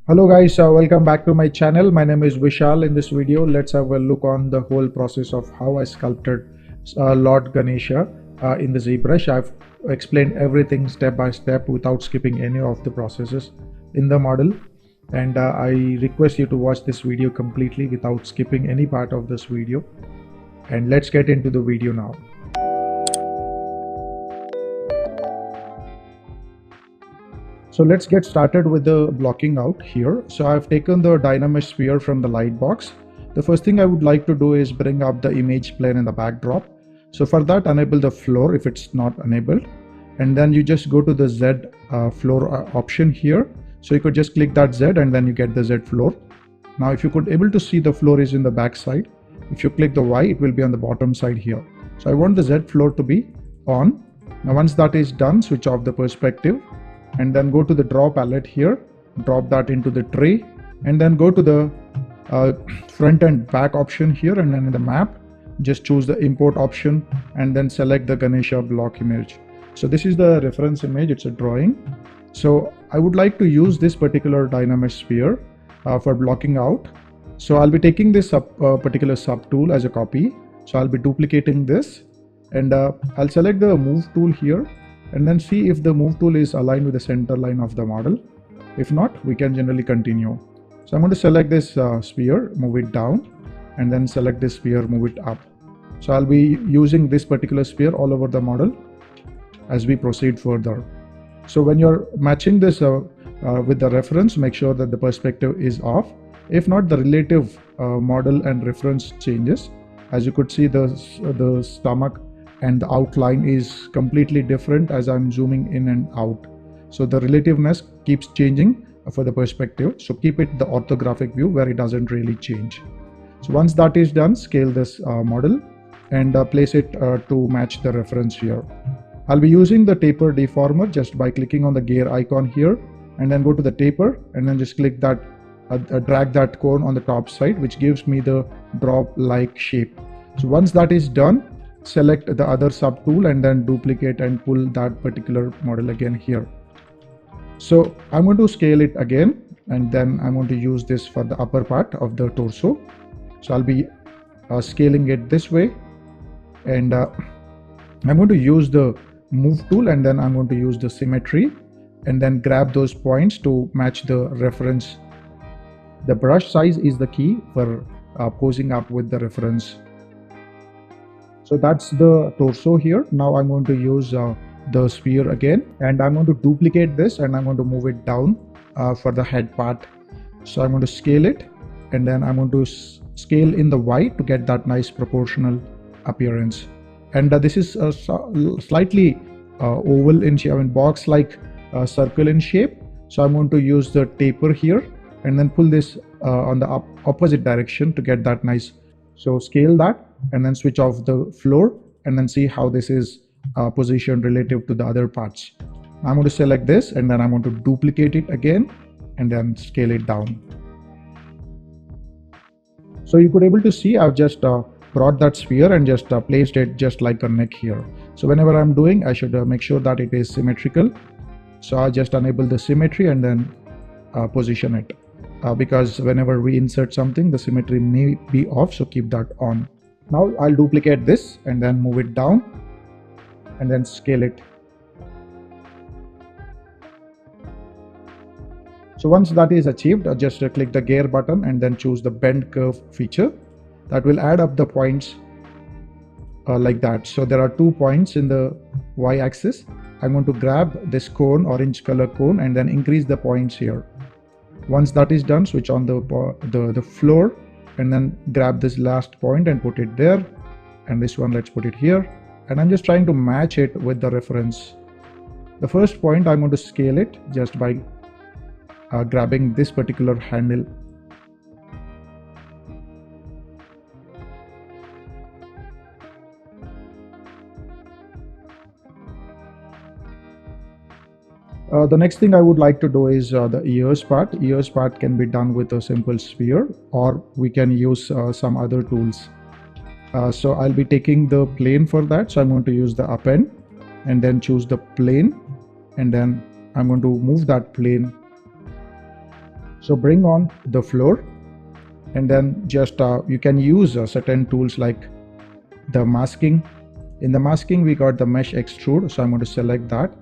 Hello guys, welcome back to my channel. My name is Vishal. In this video, let's have a look on the whole process of how I sculpted Lord Ganesha in the ZBrush. I've explained everything step by step without skipping any of the processes in the model. And I request you to watch this video completely without skipping any part of this video. And let's get into the video now. So let's get started with the blocking out here. So I've taken the dynamic sphere from the light box. The first thing I would like to do is bring up the image plane in the backdrop. So for that, enable the floor if it's not enabled. And then you just go to the Z floor option here. So you could just click that Z and then you get the Z floor. Now if you could able to see the floor is in the back side. If you click the Y, it will be on the bottom side here. So I want the Z floor to be on. Now once that is done, switch off the perspective. And then go to the draw palette here, drop that into the tray, and then go to the front and back option here, and then in the map just choose the import option and then select the Ganesha block image. So this is the reference image, it's a drawing. So I would like to use this particular dynamic sphere for blocking out. So I'll be taking this particular sub tool as a copy. So I'll be duplicating this, and I'll select the move tool here, and then see if the move tool is aligned with the center line of the model. If not, we can generally continue. So I'm going to select this sphere, move it down, and then select this sphere, move it up. So I'll be using this particular sphere all over the model as we proceed further. So when you're matching this with the reference, make sure that the perspective is off. If not, the relative model and reference changes. As you could see, the stomach and the outline is completely different as I'm zooming in and out. So the relativeness keeps changing for the perspective. So keep it the orthographic view where it doesn't really change. So once that is done, scale this model and place it to match the reference here. I'll be using the taper deformer just by clicking on the gear icon here, and then go to the taper and then just click that, drag that cone on the top side, which gives me the drop-like shape. So once that is done, select the other sub tool and then duplicate and pull that particular model again here. So I'm going to scale it again, and then I'm going to use this for the upper part of the torso. So I'll be scaling it this way, and I'm going to use the move tool, and then I'm going to use the symmetry and then grab those points to match the reference. The brush size is the key for posing up with the reference. So that's the torso here. Now I'm going to use the sphere again, and I'm going to duplicate this and I'm going to move it down for the head part. So I'm going to scale it, and then I'm going to scale in the Y to get that nice proportional appearance. And this is slightly oval in shape, I mean box like circle in shape. So I'm going to use the taper here and then pull this on the opposite direction to get that nice. So scale that and then switch off the floor and then see how this is positioned relative to the other parts. I'm going to select this and then I'm going to duplicate it again and then scale it down. So you could able to see I've just brought that sphere and just placed it just like a neck here. So whenever I'm doing, I should make sure that it is symmetrical. So I'll just enable the symmetry and then position it. Because whenever we insert something, the symmetry may be off, so keep that on. Now I'll duplicate this and then move it down and then scale it. So once that is achieved, just click the gear button and then choose the bend curve feature. That will add up the points like that. So there are 2 points in the Y axis. I'm going to grab this cone, orange color cone, and then increase the points here. Once that is done, switch on the floor and then grab this last point and put it there, and this one let's put it here, and I'm just trying to match it with the reference. The first point I'm going to scale it just by grabbing this particular handle. The next thing I would like to do is the ears part. Ears part can be done with a simple sphere, or we can use some other tools. So I'll be taking the plane for that. So I'm going to use the append and then choose the plane, and then I'm going to move that plane. So bring on the floor, and then just you can use certain tools like the masking. In the masking we got the mesh extrude, so I'm going to select that.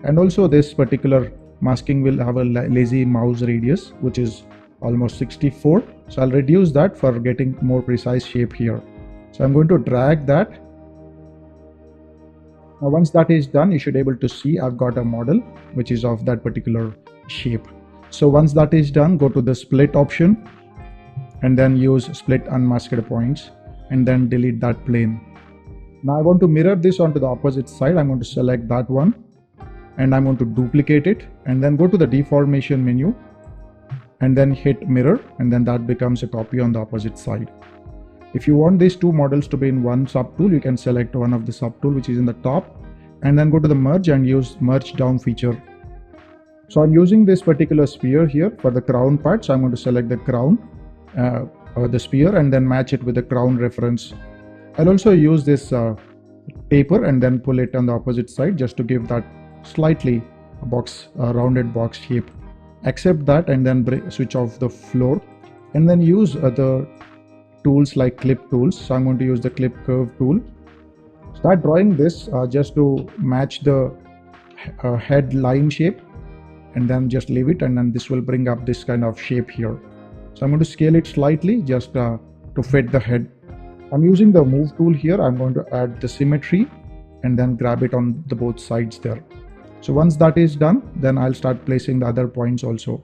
And also this particular masking will have a lazy mouse radius which is almost 64, so I'll reduce that for getting more precise shape here. So I'm going to drag that. Now once that is done, you should be able to see I've got a model which is of that particular shape. So once that is done, go to the split option and then use split unmasked points and then delete that plane. Now I want to mirror this onto the opposite side. I'm going to select that one and I'm going to duplicate it and then go to the deformation menu and then hit mirror, and then that becomes a copy on the opposite side. If you want these two models to be in one subtool, you can select one of the subtool which is in the top and then go to the merge and use merge down feature. So I'm using this particular sphere here for the crown part, so I'm going to select the crown or the sphere and then match it with the crown reference. I'll also use this taper and then pull it on the opposite side just to give that slightly rounded box shape. Accept that and then switch off the floor and then use the tools like clip tools. So I'm going to use the clip curve tool. Start drawing this just to match the head line shape, and then just leave it, and then this will bring up this kind of shape here. So I'm going to scale it slightly just to fit the head. I'm using the move tool here. I'm going to add the symmetry and then grab it on the both sides there. So once that is done, then I'll start placing the other points also.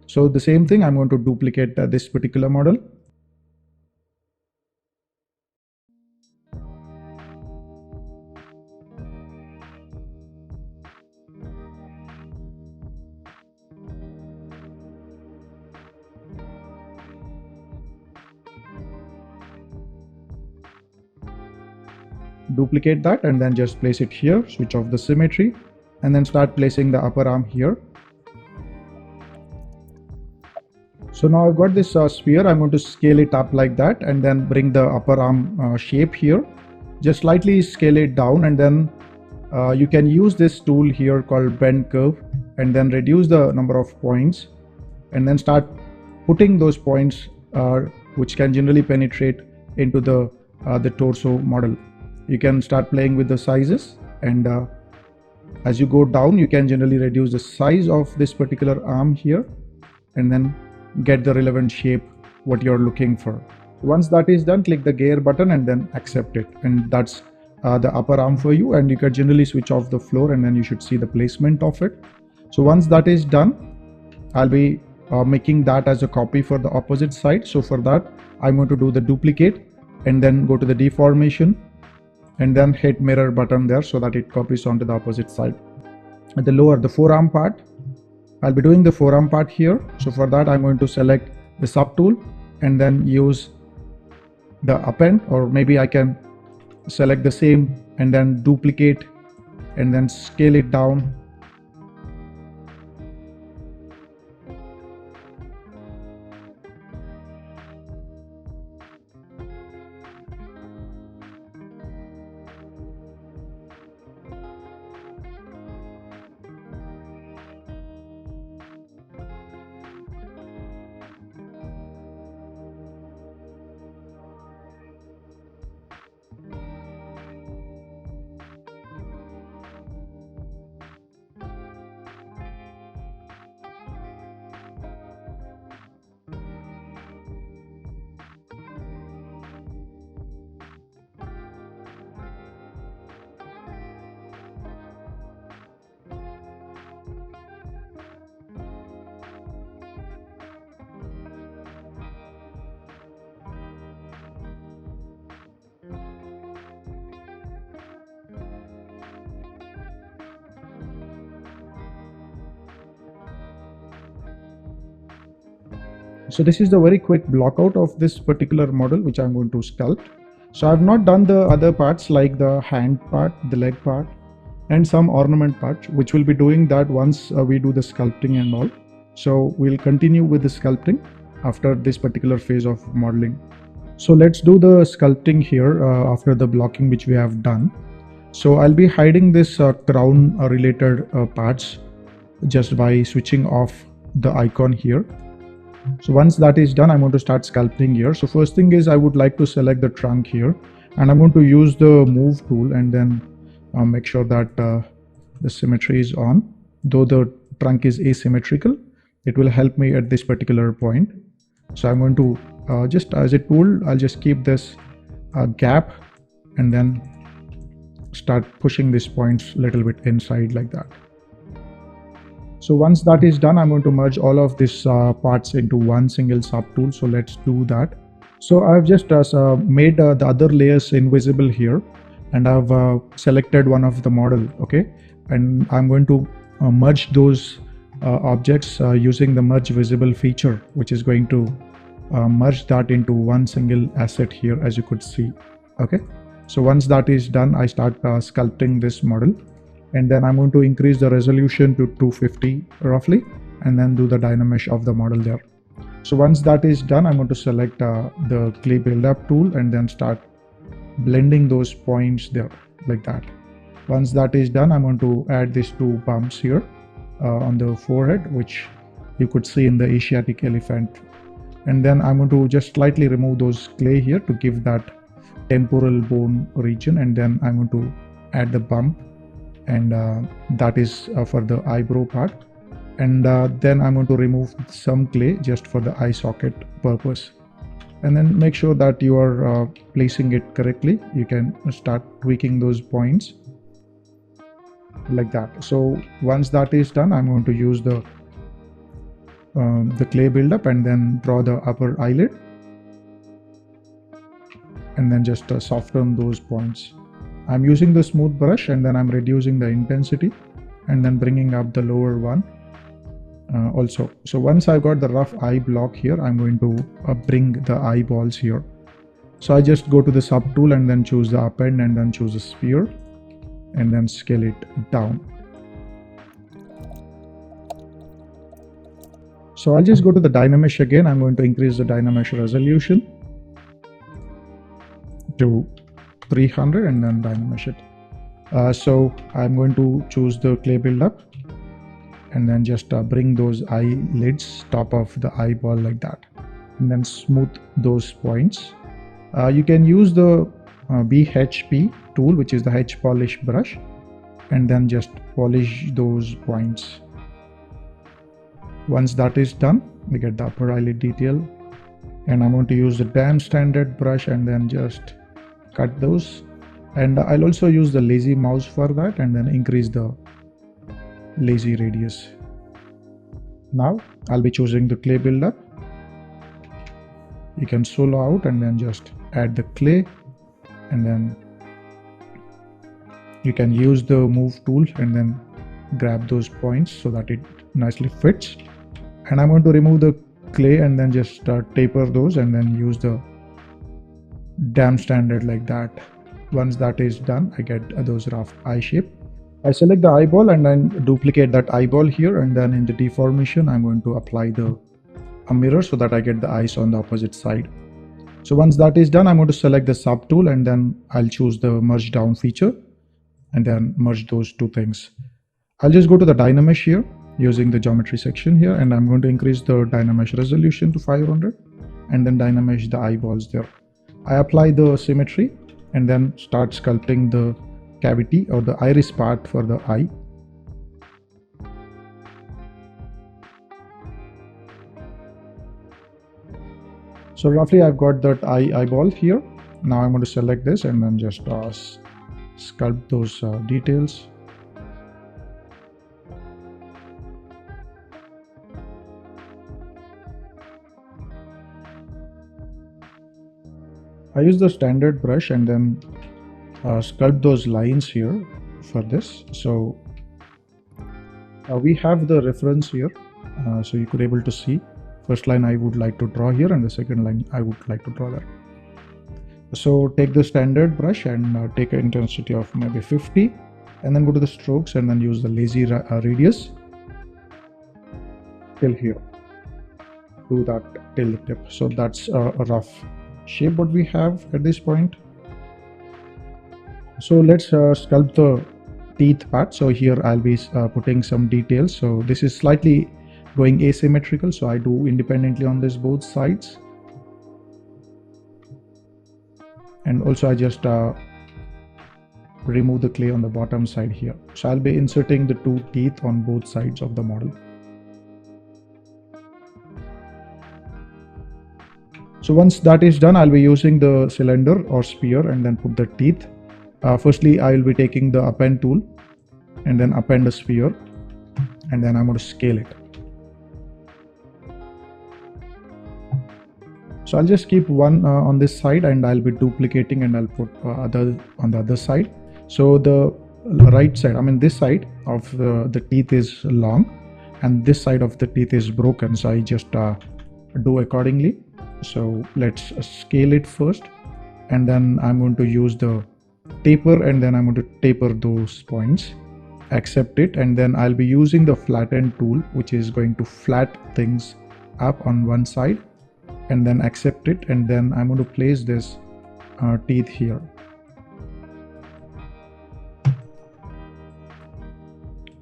So the same thing, I'm going to duplicate this particular model. Duplicate that and then just place it here, switch off the symmetry and then start placing the upper arm here. So now I've got this sphere. I'm going to scale it up like that and then bring the upper arm shape here. Just slightly scale it down, and then you can use this tool here called bend curve and then reduce the number of points and then start putting those points which can generally penetrate into the torso model. You can start playing with the sizes, and as you go down you can generally reduce the size of this particular arm here and then get the relevant shape what you're looking for. Once that is done, click the gear button and then accept it, and that's the upper arm for you, and you can generally switch off the floor and then you should see the placement of it. So once that is done, I'll be making that as a copy for the opposite side. So for that I'm going to do the duplicate and then go to the deformation and then hit mirror button there so that it copies onto the opposite side. At the forearm part, I'll be doing the forearm part here. So for that I'm going to select the subtool and then use the append, or maybe I can select the same and then duplicate and then scale it down. So this is the very quick block out of this particular model which I'm going to sculpt. So I've not done the other parts like the hand part, the leg part and some ornament part, which we'll be doing that once we do the sculpting and all. So we'll continue with the sculpting after this particular phase of modeling. So let's do the sculpting here after the blocking which we have done. So I'll be hiding this crown related parts just by switching off the icon here. So once that is done, I'm going to start sculpting here. So first thing is I would like to select the trunk here, and I'm going to use the move tool and then make sure that the symmetry is on. Though the trunk is asymmetrical, it will help me at this particular point. So I'm going to just as a tool, I'll just keep this gap and then start pushing these points a little bit inside like that. So once that is done, I'm going to merge all of these parts into one single subtool. So let's do that. So I've just made the other layers invisible here, and I've selected one of the model, okay, and I'm going to merge those objects using the merge visible feature, which is going to merge that into one single asset here, as you could see. Okay, so once that is done, I start sculpting this model, and then I'm going to increase the resolution to 250 roughly, and then do the dynamesh of the model there. So once that is done, I'm going to select the clay build-up tool and then start blending those points there like that. Once that is done, I'm going to add these two bumps here on the forehead, which you could see in the Asiatic elephant, and then I'm going to just slightly remove those clay here to give that temporal bone region, and then I'm going to add the bump, and that is for the eyebrow part, and then I'm going to remove some clay just for the eye socket purpose, and then make sure that you are placing it correctly. You can start tweaking those points like that. So once that is done, I'm going to use the clay buildup and then draw the upper eyelid, and then just soften those points. I'm using the smooth brush, and then I'm reducing the intensity and then bringing up the lower one also. So once I've got the rough eye block here, I'm going to bring the eyeballs here. So I just go to the sub tool and then choose the append and then choose a sphere and then scale it down. So I'll just go to the dynamesh again. I'm going to increase the dynamesh resolution to 300 and then dynamesh it. So I'm going to choose the clay buildup and then just bring those eyelids top of the eyeball like that, and then smooth those points. You can use the BHP tool, which is the H polish brush, and then just polish those points. Once that is done, we get the upper eyelid detail, and I'm going to use the damn standard brush and then just cut those, and I'll also use the lazy mouse for that and then increase the lazy radius. Now I'll be choosing the clay buildup. You can solo out and then just add the clay, and then you can use the move tool and then grab those points so that it nicely fits. And I'm going to remove the clay and then just taper those and then use the damn standard like that. Once that is done, I get those rough eye shape. I select the eyeball and then duplicate that eyeball here, and then in the deformation I'm going to apply a mirror so that I get the eyes on the opposite side. So once that is done, I'm going to select the sub tool and then I'll choose the merge down feature and then merge those two things. I'll just go to the dynamesh here using the geometry section here, and I'm going to increase the dynamesh resolution to 500 and then dynamesh the eyeballs there. I apply the symmetry and then start sculpting the cavity or the iris part for the eye. So roughly I've got that eyeball here. Now I'm going to select this and then just sculpt those details. I use the standard brush and then sculpt those lines here for this. So we have the reference here, so you could able to see first line I would like to draw here and the second line I would like to draw there. So take the standard brush and take an intensity of maybe 50 and then go to the strokes and then use the lazy radius till here, do that till the tip. So that's a rough shape what we have at this point. So let's sculpt the teeth part. So here I'll be putting some details. So this is slightly going asymmetrical, so I do independently on this both sides. And also I just remove the clay on the bottom side here. So I'll be inserting the 2 teeth on both sides of the model. So once that is done, I'll be using the cylinder or sphere and then put the teeth. Firstly, I will be taking the append tool and then append the sphere, and then I'm going to scale it. So I'll just keep one on this side, and I'll be duplicating, and I'll put other on the other side. So the right side, I mean this side of the teeth is long and this side of the teeth is broken, so I just do accordingly. So let's scale it first, and then I'm going to use the taper, and then I'm going to taper those points, accept it, and then I'll be using the flatten tool, which is going to flat things up on one side, and then accept it, and then I'm going to place this teeth here.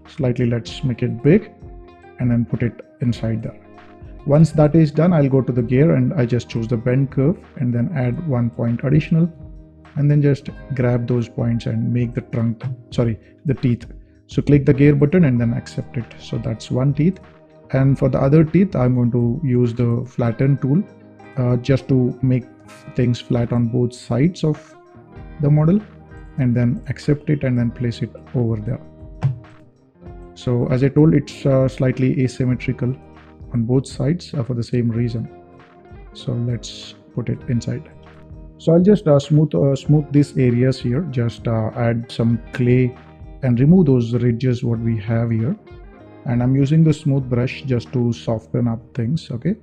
Slightly, let's make it big, and then put it inside there. Once that is done, I'll go to the gear and I just choose the bend curve and then add 1 point additional, and then just grab those points and make the the teeth. So click the gear button and then accept it. So that's 1 teeth. And for the other teeth, I'm going to use the flatten tool just to make things flat on both sides of the model, and then accept it and then place it over there. So as I told, it's slightly asymmetrical on both sides for the same reason. So let's put it inside. So I'll just smooth these areas here, just add some clay and remove those ridges what we have here, and I'm using the smooth brush just to soften up things. Okay.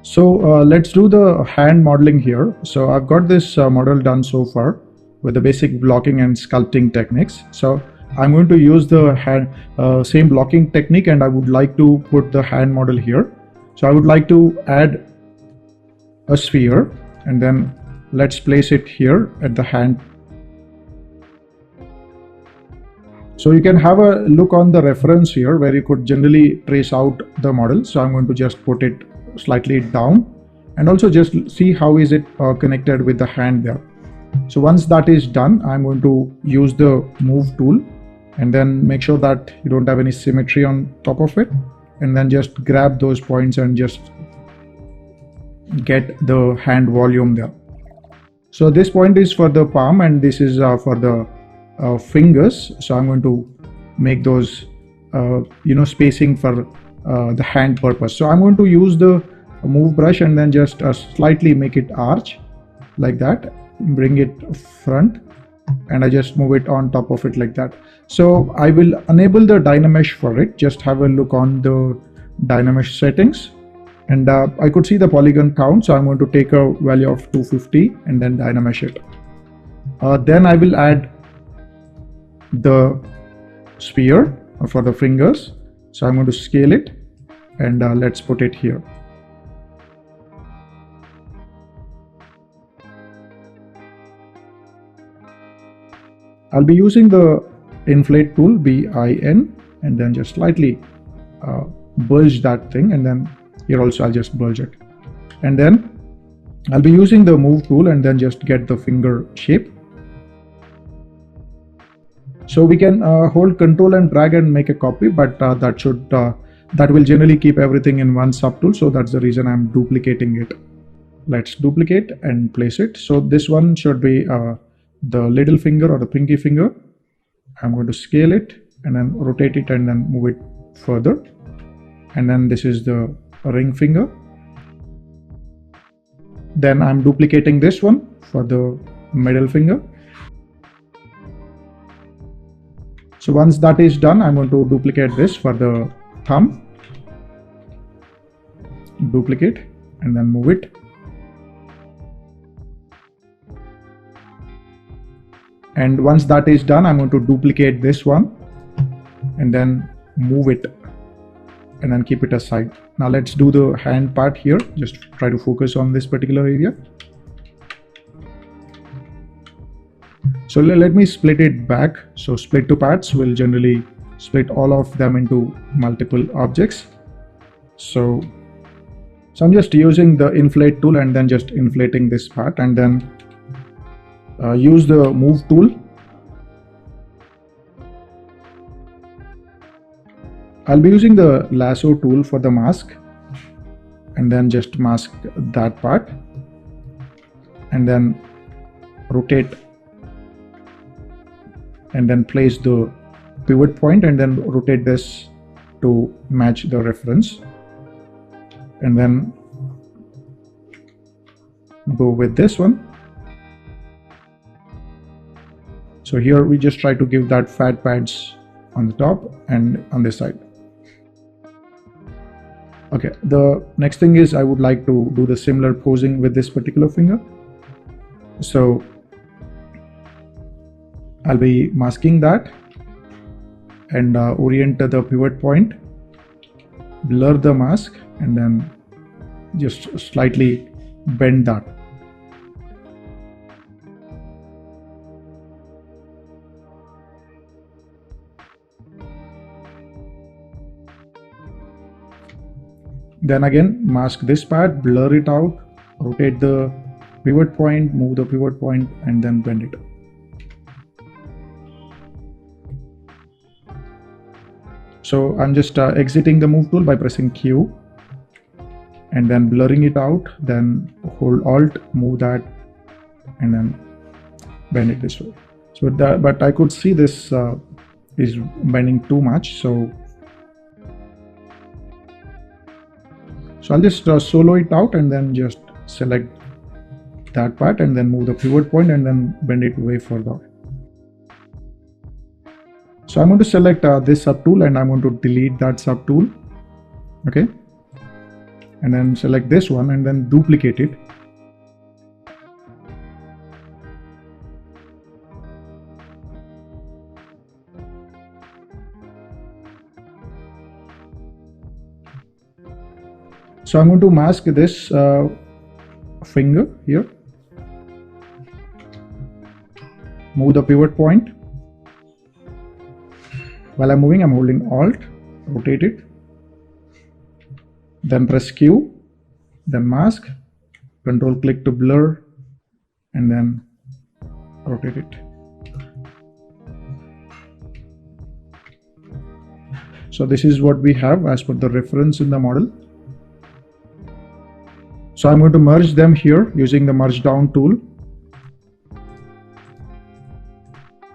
So let's do the hand modeling here. So I've got this model done so far with the basic blocking and sculpting techniques. So I'm going to use the hand same blocking technique, and I would like to put the hand model here. So I would like to add a sphere, and then let's place it here at the hand. So you can have a look on the reference here where you could generally trace out the model. So I'm going to just put it slightly down, and also just see how is it connected with the hand there. So once that is done, I'm going to use the move tool and then make sure that you don't have any symmetry on top of it, and then just grab those points and just get the hand volume there. So this point is for the palm and this is for the fingers. So I'm going to make those spacing for the hand purpose. So I'm going to use the move brush and then just slightly make it arch like that, bring it front, and I just move it on top of it like that. So I will enable the Dynamesh for it. Just have a look on the Dynamesh settings, and I could see the polygon count, so I'm going to take a value of 250 and then Dynamesh it. Then I will add the sphere for the fingers. So I'm going to scale it, and let's put it here. I'll be using the inflate tool, BIN, and then just slightly bulge that thing, and then here also I'll just bulge it. And then I'll be using the move tool and then just get the finger shape. So we can hold Control and drag and make a copy, but that will generally keep everything in one subtool. So that's the reason I'm duplicating it. Let's duplicate and place it. So this one should be the little finger or the pinky finger. I'm going to scale it and then rotate it and then move it further. And then this is the ring finger. Then I'm duplicating this one for the middle finger. So once that is done, I'm going to duplicate this for the thumb. Duplicate and then move it. And once that is done, I'm going to duplicate this one and then move it and then keep it aside. Now let's do the hand part here. Just try to focus on this particular area. So let me split it back. So split to parts will generally split all of them into multiple objects. So I'm just using the inflate tool and then just inflating this part, and then use the move tool. I'll be using the lasso tool for the mask, and then just mask that part and then rotate and then place the pivot point and then rotate this to match the reference, and then go with this one. So here we just try to give that fat pads on the top and on this side. Okay, the next thing is I would like to do the similar posing with this particular finger. So I'll be masking that and orient the pivot point, blur the mask, and then just slightly bend that. Then again mask this part, blur it out, rotate the pivot point, move the pivot point, and then bend it. So I'm just exiting the move tool by pressing Q and then blurring it out, then hold Alt, move that, and then bend it this way. So but I could see this is bending too much, so I'll just solo it out and then just select that part and then move the pivot point and then bend it way further. So I'm going to select this subtool and I'm going to delete that subtool. Okay. And then select this one and then duplicate it. So I'm going to mask this finger here, move the pivot point. While I'm moving, I'm holding Alt, rotate it, then press Q, then mask, Control click to blur, and then rotate it. So this is what we have as per the reference in the model. So I'm going to merge them here using the merge down tool.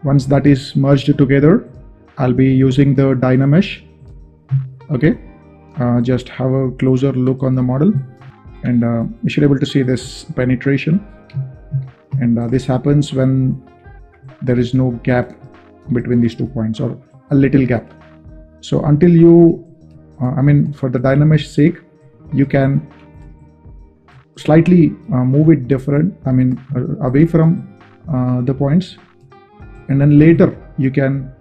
Once that is merged together, I'll be using the Dynamesh. Okay, just have a closer look on the model, and you should be able to see this penetration. And this happens when there is no gap between these 2 points, or a little gap. So until you, for the Dynamesh sake, you can slightly move it different, away from the points, and then later you can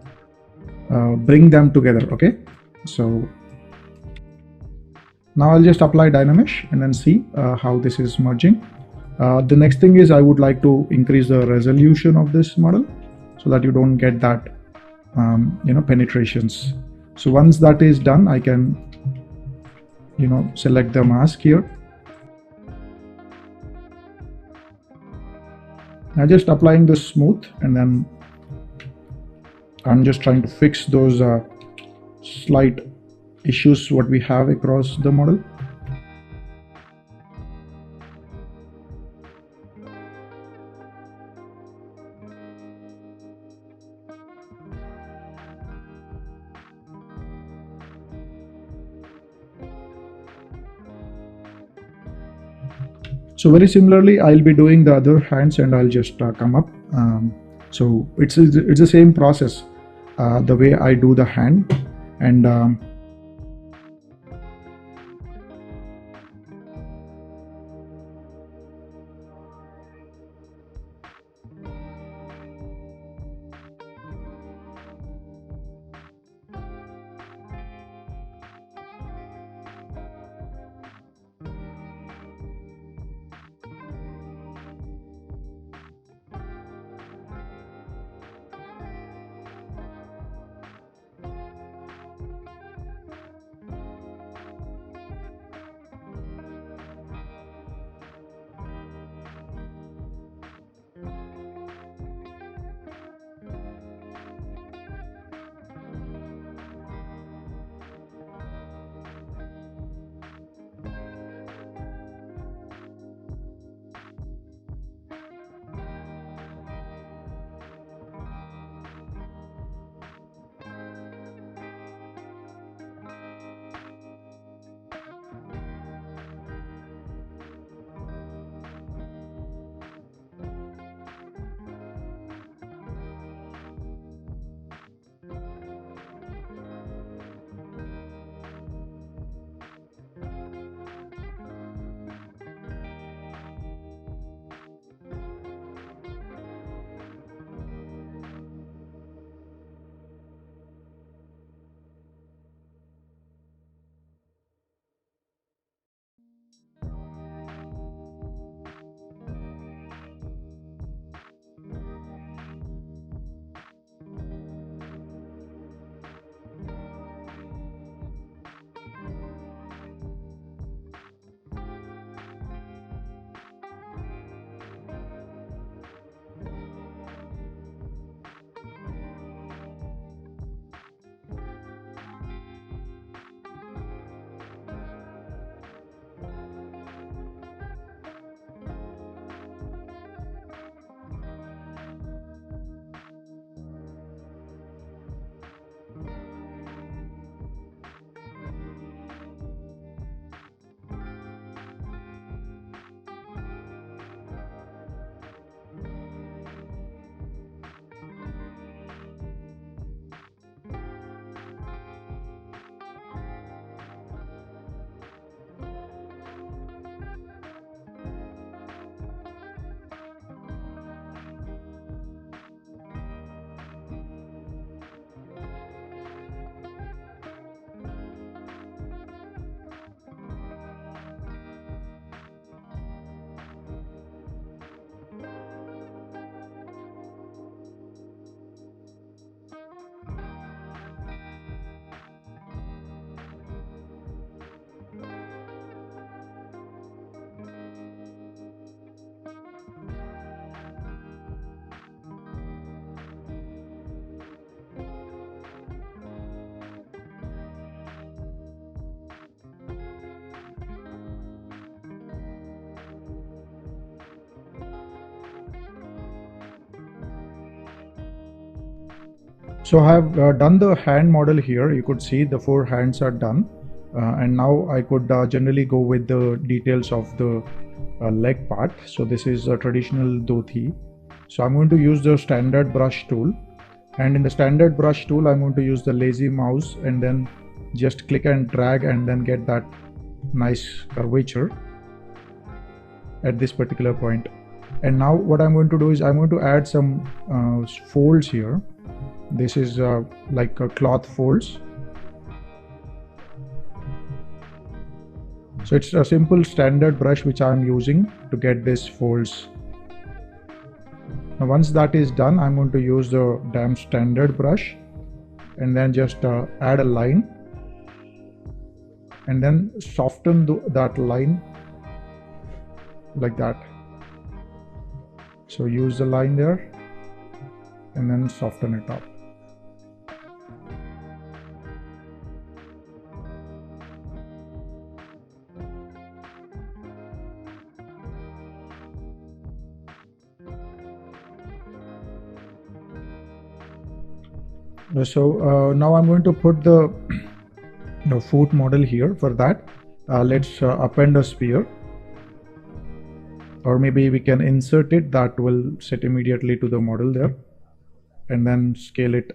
bring them together. Okay, so now I'll just apply Dynamesh and then see how this is merging. The next thing is I would like to increase the resolution of this model. So so that you don't get that penetrations. So once that is done, I can select the mask here. Now just applying this smooth, and then I'm just trying to fix those slight issues what we have across the model. So very similarly, I'll be doing the other hands, and I'll just come up. So it's the same process, the way I do the hand, and So I have done the hand model here. You could see the 4 hands are done, and now I could generally go with the details of the leg part. So this is a traditional dhoti. So I'm going to use the standard brush tool, and in the standard brush tool I'm going to use the lazy mouse and then just click and drag and then get that nice curvature at this particular point. And now what I'm going to do is I'm going to add some folds here. This is like a cloth folds. So it's a simple standard brush which I'm using to get this folds. Now once that is done, I'm going to use the damn standard brush and then just add a line and then soften that line like that. So use the line there and then soften it up. So now I'm going to put the foot model here. For that, let's append a sphere, or maybe we can insert it. That will set immediately to the model there, and then scale it.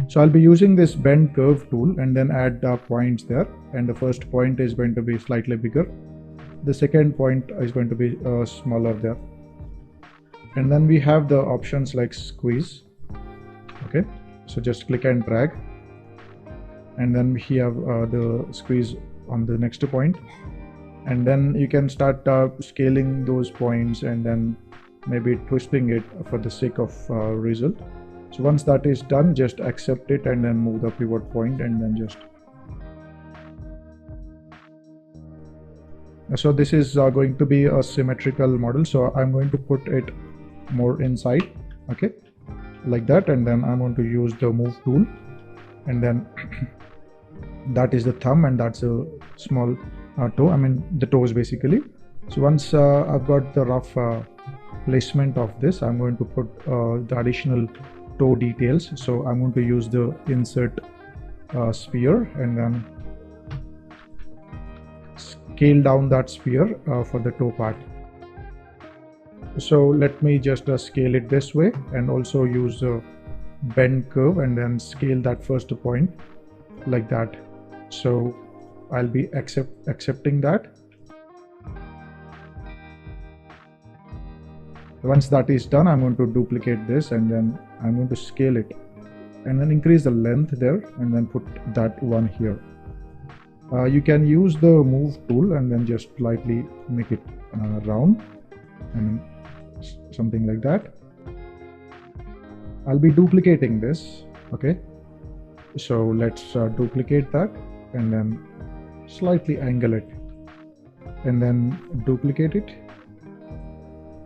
So I'll be using this bend curve tool and then add points there, and the first point is going to be slightly bigger, the second point is going to be smaller there. And then we have the options like squeeze. Okay, so just click and drag, and then we have the squeeze on the next point, and then you can start scaling those points and then maybe twisting it for the sake of result. So once that is done, just accept it and then move the pivot point and then just. So this is going to be a symmetrical model, so I'm going to put it more inside, okay, like that, and then I'm going to use the move tool, and then that is the thumb and that's a small toe, I mean the toes basically. So once I've got the rough placement of this, I'm going to put the additional toe details. So I'm going to use the insert sphere and then scale down that sphere for the toe part. So let me just scale it this way and also use a bend curve and then scale that first point like that. So I'll be accepting that. Once that is done, I'm going to duplicate this and then I'm going to scale it and then increase the length there and then put that one here. You can use the move tool and then just slightly make it round and something like that. I'll be duplicating this, okay, so let's duplicate that and then slightly angle it and then duplicate it,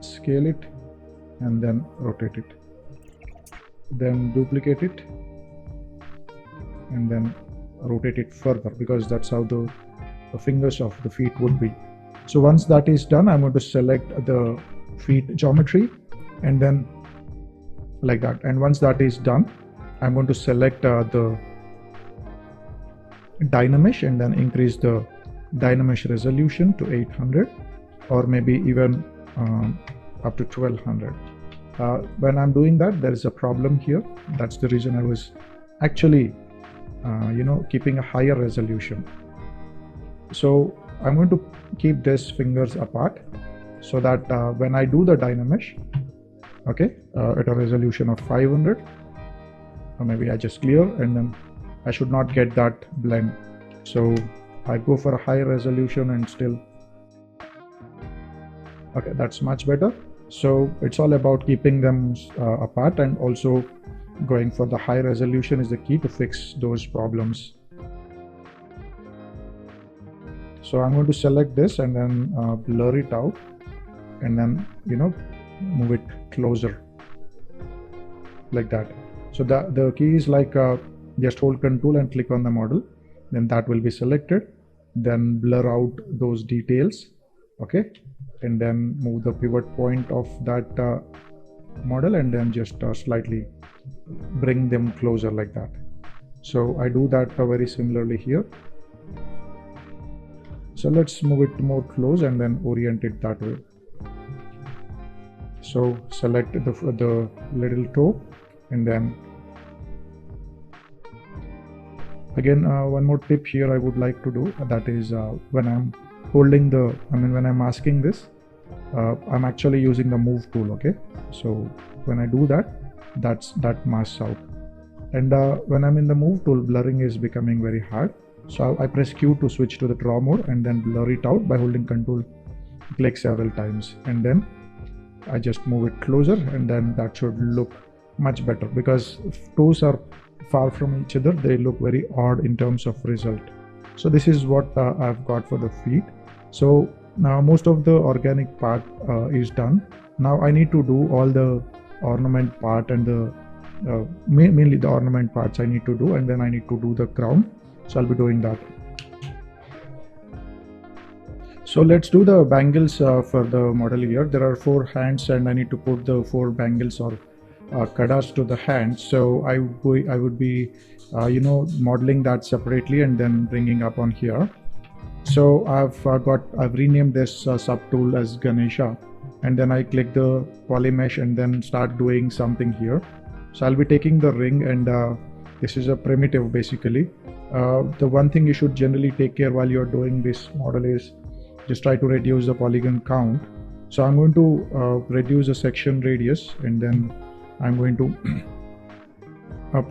scale it and then rotate it, then duplicate it and then rotate it further, because that's how the fingers of the feet would be. So once that is done, I'm going to select the feet geometry and then like that, and once that is done, I'm going to select the Dynamesh and then increase the Dynamesh resolution to 800 or maybe even up to 1200. When I'm doing that, there is a problem here. That's the reason I was actually keeping a higher resolution. So I'm going to keep these fingers apart so that when I do the Dynamesh, okay, at a resolution of 500, or maybe I just clear and then I should not get that blend. So I go for a higher resolution and still, okay, that's much better. So it's all about keeping them apart, and also going for the high resolution is the key to fix those problems. So I'm going to select this and then blur it out and then move it closer like that. So the key is like just hold Ctrl and click on the model, then that will be selected, then blur out those details, okay, and then move the pivot point of that model and then just slightly bring them closer like that. So I do that very similarly here. So let's move it more close and then orient it that way. So select the little toe and then again one more tip here I would like to do, that is when I'm holding when I'm masking this, I'm actually using the move tool, okay. So when I do that masks out, and when I'm in the move tool, blurring is becoming very hard. So I press Q to switch to the draw mode and then blur it out by holding Ctrl click several times, and then I just move it closer, and then that should look much better, because if toes are far from each other, they look very odd in terms of result. So this is what I've got for the feet. So now most of the organic part is done. Now I need to do all the ornament part, and the mainly the ornament parts I need to do, and then I need to do the crown. So I'll be doing that. So let's do the bangles for the model here. There are 4 hands, and I need to put the 4 bangles or kadas to the hands. So I would be modeling that separately and then bringing up on here. So I've renamed this sub tool as Ganesha, and then I click the polymesh and then start doing something here. So I'll be taking the ring, and this is a primitive basically. The one thing you should generally take care while you're doing this model is just try to reduce the polygon count. So I'm going to reduce the section radius, and then I'm going to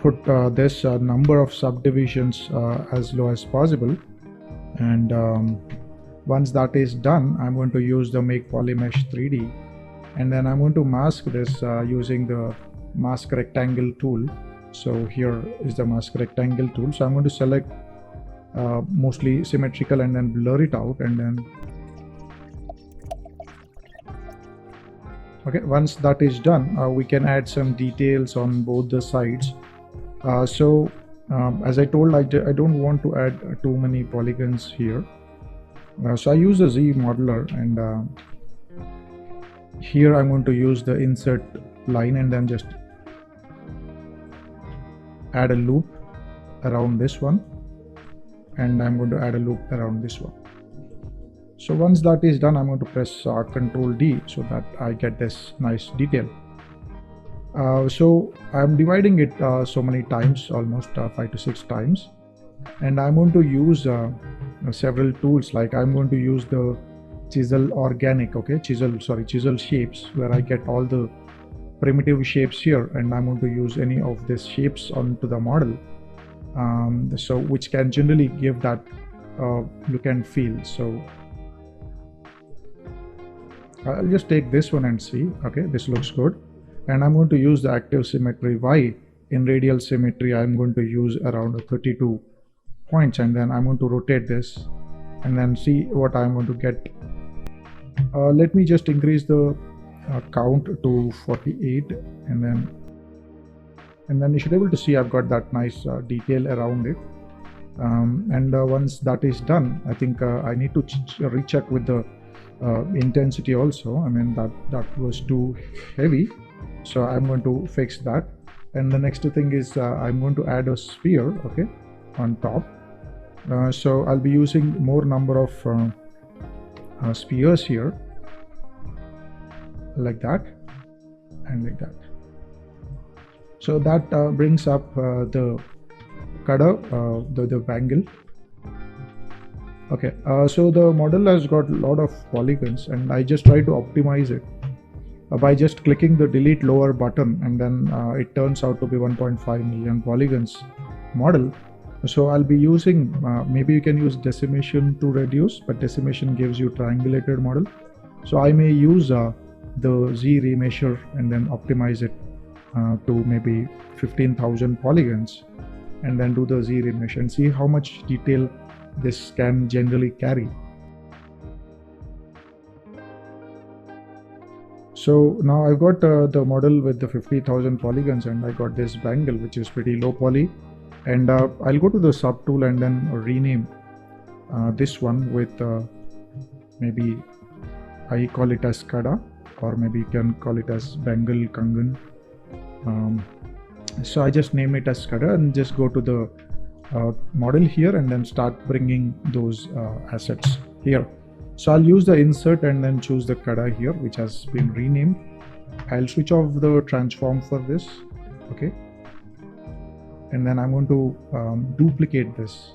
put this number of subdivisions as low as possible. And once that is done, I'm going to use the make polymesh 3D, and then I'm going to mask this using the mask rectangle tool. So here is the mask rectangle tool. So I'm going to select mostly symmetrical and then blur it out, and then okay, once that is done, we can add some details on both the sides. As I told, I don't want to add too many polygons here. So I use the Z modeler, and here I'm going to use the insert line, and then just add a loop around this one, and I'm going to add a loop around this one. So once that is done, I'm going to press Ctrl D so that I get this nice detail. So I'm dividing it so many times, almost 5 to 6 times, and I'm going to use several tools. Like I'm going to use the chisel organic, chisel shapes, where I get all the primitive shapes here, and I'm going to use any of these shapes onto the model, so which can generally give that look and feel. So I'll just take this one and see, okay, this looks good. And I'm going to use the active symmetry Y. In radial symmetry, I'm going to use around 32 points, and then I'm going to rotate this and then see what I'm going to get. Let me just increase the count to 48, and then you should be able to see I've got that nice detail around it. Once that is done, I think I need to recheck with the intensity also. I mean that was too heavy, so I'm going to fix that. And the next thing is I'm going to add a sphere, okay, on top. So I'll be using more number of spheres here, like that and like that. So that brings up the kada, the bangle. Okay, so the model has got a lot of polygons, and I just try to optimize it by just clicking the delete lower button, and then it turns out to be 1.5 million polygons model. So I'll be using, maybe you can use decimation to reduce, but decimation gives you triangulated model. So I may use the Z remeasure and then optimize it to maybe 15,000 polygons, and then do the Z remeasure and see how much detail this can generally carry. So now I've got the model with the 50,000 polygons, and I got this bangle which is pretty low poly, and I'll go to the sub tool and then rename this one with maybe I call it as kada, or maybe you can call it as bangle kangan. So I just name it as kada and just go to the model here and then start bringing those assets here. So I'll use the insert and then choose the kada here, which has been renamed. I'll switch off the transform for this, okay, and then I'm going to duplicate this.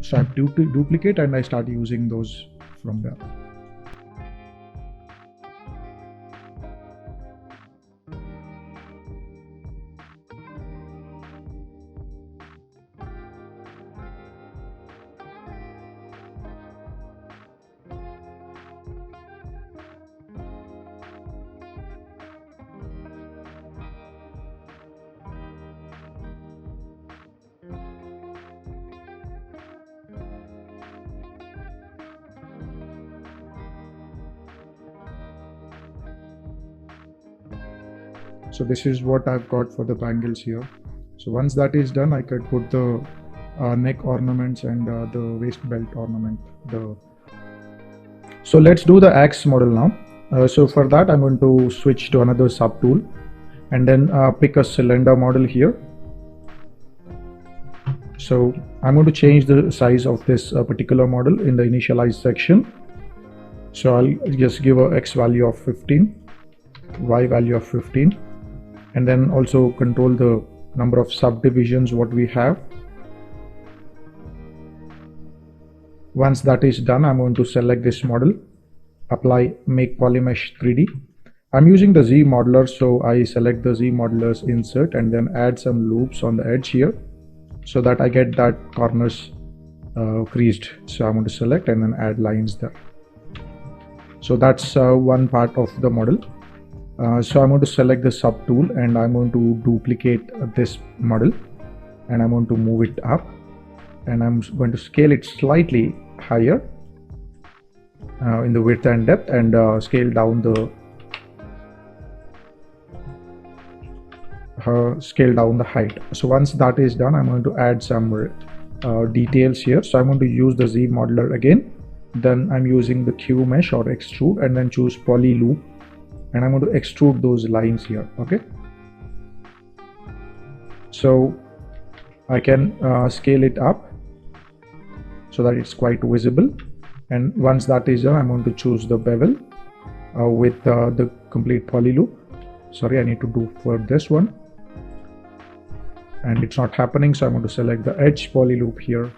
So I duplicate and I start using those from there. So this is what I've got for the bangles here. So once that is done, I could put the neck ornaments and the waist belt ornament. So let's do the axe model now. So for that, I'm going to switch to another sub tool and then pick a cylinder model here. So I'm going to change the size of this particular model in the initialize section. So I'll just give a X value of 15, Y value of 15, and then also control the number of subdivisions what we have. Once that is done, I'm going to select this model, apply make polymesh 3D. I'm using the Z modeler, so I select the Z modeler's insert and then add some loops on the edge here so that I get that corners creased. So I'm going to select and then add lines there. So that's one part of the model. So I'm going to select the sub tool and I'm going to duplicate this model and I'm going to move it up and I'm going to scale it slightly higher in the width and depth and scale down the height. So once that is done, I'm going to add some details here. So I'm going to use the Z modeler again. Then I'm using the Q mesh or extrude and then choose poly loop and I'm going to extrude those lines here. Okay, so I can scale it up so that it's quite visible, and once that is done, I'm going to choose the bevel with the complete poly loop. Sorry, I need to do for this one and it's not happening, so I'm going to select the edge poly loop here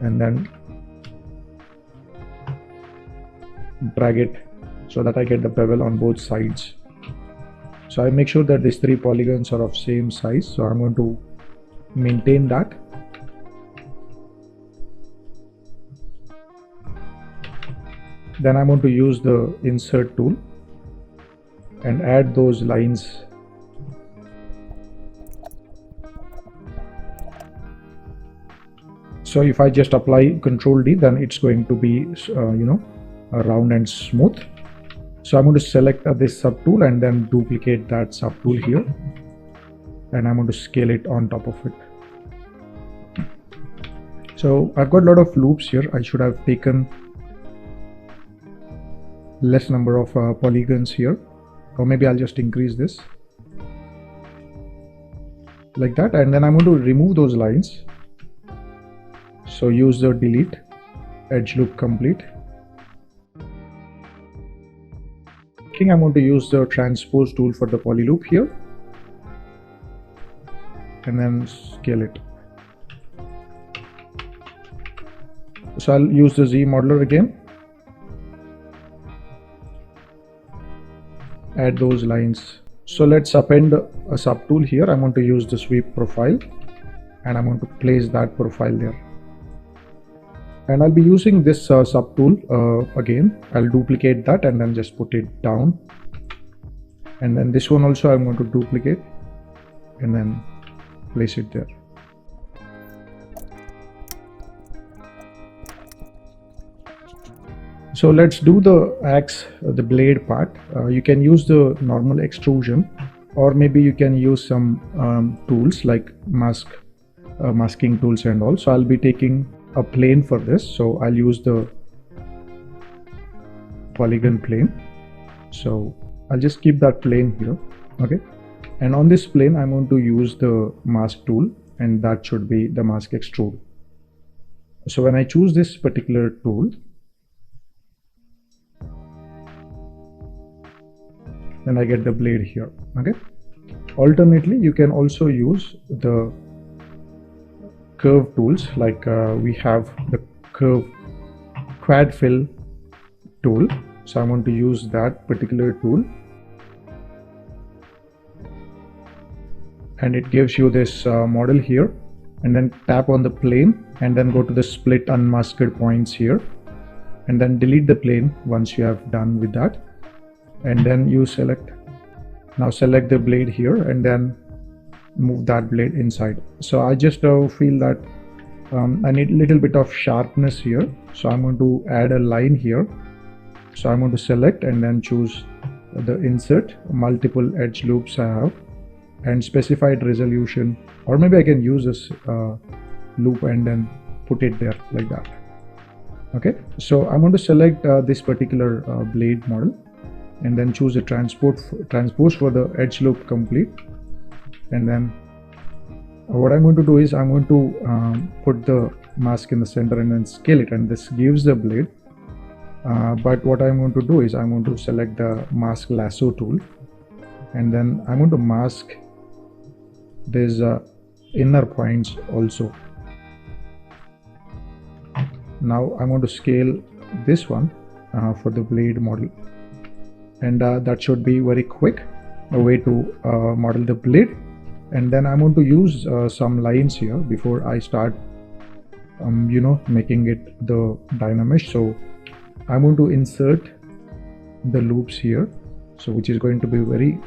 and then drag it so that I get the bevel on both sides. So I make sure that these three polygons are of same size, so I'm going to maintain that. Then I'm going to use the insert tool and add those lines. So if I just apply Ctrl D, then it's going to be round and smooth. So I'm going to select this sub tool and then duplicate that sub tool here and I'm going to scale it on top of it. So I've got a lot of loops here. I should have taken less number of polygons here, or maybe I'll just increase this like that, and then I'm going to remove those lines. So use the delete edge loop complete. I'm going to use the transpose tool for the poly loop here and then scale it. So I'll use the Z modeler again, add those lines. So let's append a sub tool here. I'm going to use the sweep profile and I'm going to place that profile there. And I'll be using this sub tool again. I'll duplicate that and then just put it down. And then this one also I'm going to duplicate and then place it there. So let's do the axe, the blade part. You can use the normal extrusion, or maybe you can use some tools like masking tools and all. So I'll be taking a plane for this, so I'll use the polygon plane. So I'll just keep that plane here. Okay, and on this plane I'm going to use the mask tool and that should be the mask extrude. So when I choose this particular tool, then I get the blade here. Okay, alternately you can also use the curve tools, like we have the curve quad fill tool. So I'm going to use that particular tool and it gives you this model here, and then tap on the plane and then go to the split unmasked points here and then delete the plane once you have done with that, and then you select the blade here and then move that blade inside. So I just feel that I need a little bit of sharpness here, so I'm going to add a line here. So I'm going to select and then choose the insert, multiple edge loops I have, and specified resolution, or maybe I can use this loop and then put it there like that. Okay, so I'm going to select this particular blade model and then choose a transpose for the edge loop complete. And then what I'm going to do is I'm going to put the mask in the center and then scale it, and this gives the blade. But what I'm going to do is I'm going to select the mask lasso tool, and then I'm going to mask these inner points also. Now I'm going to scale this one for the blade model, and that should be very quick a way to model the blade. And then I'm going to use some lines here before I start making it the Dynamesh. So I'm going to insert the loops here, so which is going to be very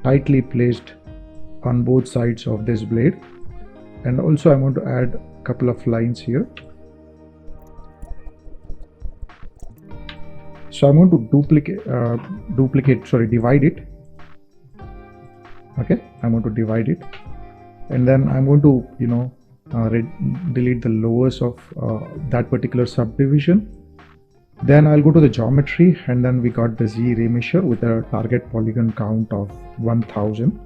tightly placed on both sides of this blade. And also I'm going to add a couple of lines here. So I'm going to divide it. Okay, I'm going to divide it, and then I'm going to delete the lowers of that particular subdivision. Then I'll go to the geometry, and then we got the Z remeasure with a target polygon count of 1000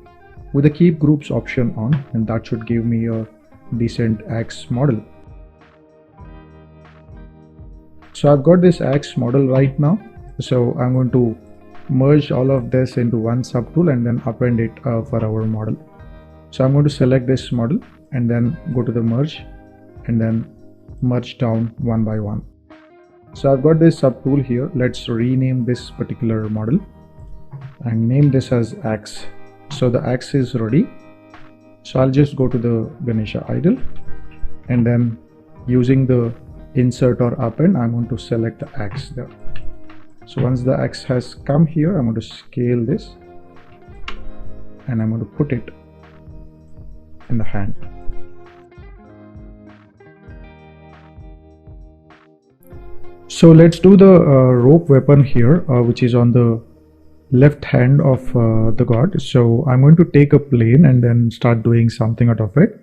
with the keep groups option on, and that should give me a decent axe model. So I've got this axe model right now, so I'm going to merge all of this into one subtool and then append it for our model. So I'm going to select this model and then go to the merge and then merge down one by one. So I've got this subtool here. Let's rename this particular model and name this as axe. So the axe is ready. So I'll just go to the Ganesha idle, and then using the insert or append, I'm going to select the axe there. So once the axe has come here, I'm going to scale this and I'm going to put it in the hand. So let's do the rope weapon here, which is on the left hand of the god. So I'm going to take a plane and then start doing something out of it.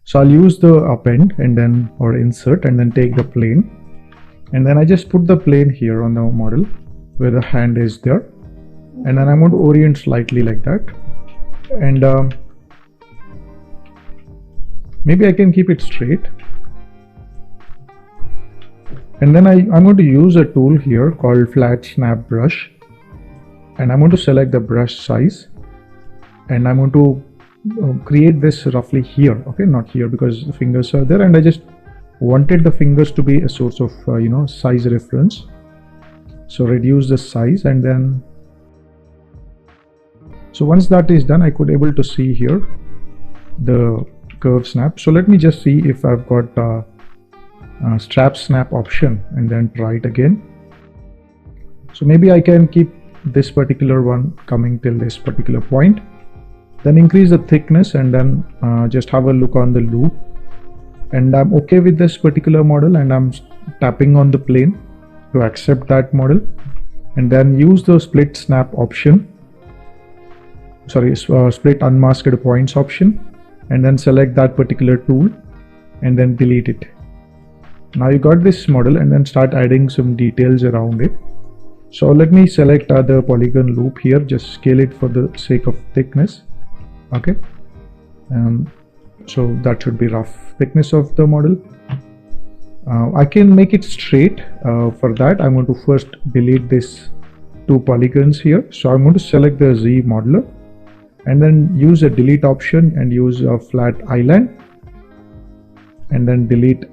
So I'll use the append and then or insert and then take the plane, and then I just put the plane here on the model where the hand is there, and then I'm going to orient slightly like that, and maybe I can keep it straight. And then I'm going to use a tool here called flat snap brush, and I'm going to select the brush size, and I'm going to create this roughly here. Okay, not here because the fingers are there, and I just wanted the fingers to be a source of size reference. So reduce the size, and then so once that is done, I could able to see here the curve snap. So let me just see if I've got strap snap option and then try it again. So maybe I can keep this particular one coming till this particular point, then increase the thickness, and then just have a look on the loop, and I'm okay with this particular model, and I'm tapping on the plane to accept that model, and then use the split snap option, split unmasked points option, and then select that particular tool and then delete it. Now you got this model, and then start adding some details around it. So let me select the polygon loop here, just scale it for the sake of thickness. Okay, so that should be rough thickness of the model. I can make it straight. For that I'm going to first delete this two polygons here. So I'm going to select the Z modeler and then use a delete option and use a flat island, and then delete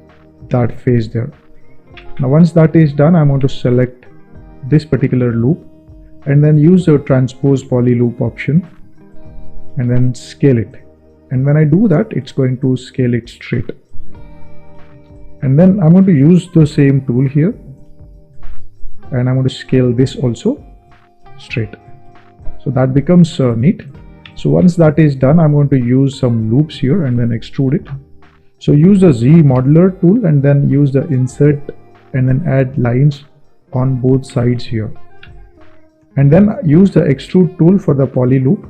that face there. Now once that is done, I'm going to select this particular loop and then use the transpose poly loop option and then scale it, and when I do that, it's going to scale it straight. And then I'm going to use the same tool here, and I'm going to scale this also straight, so that becomes neat. So once that is done, I'm going to use some loops here and then extrude it. So use the Z modeler tool and then use the insert and then add lines on both sides here. and then use the extrude tool for the poly loop,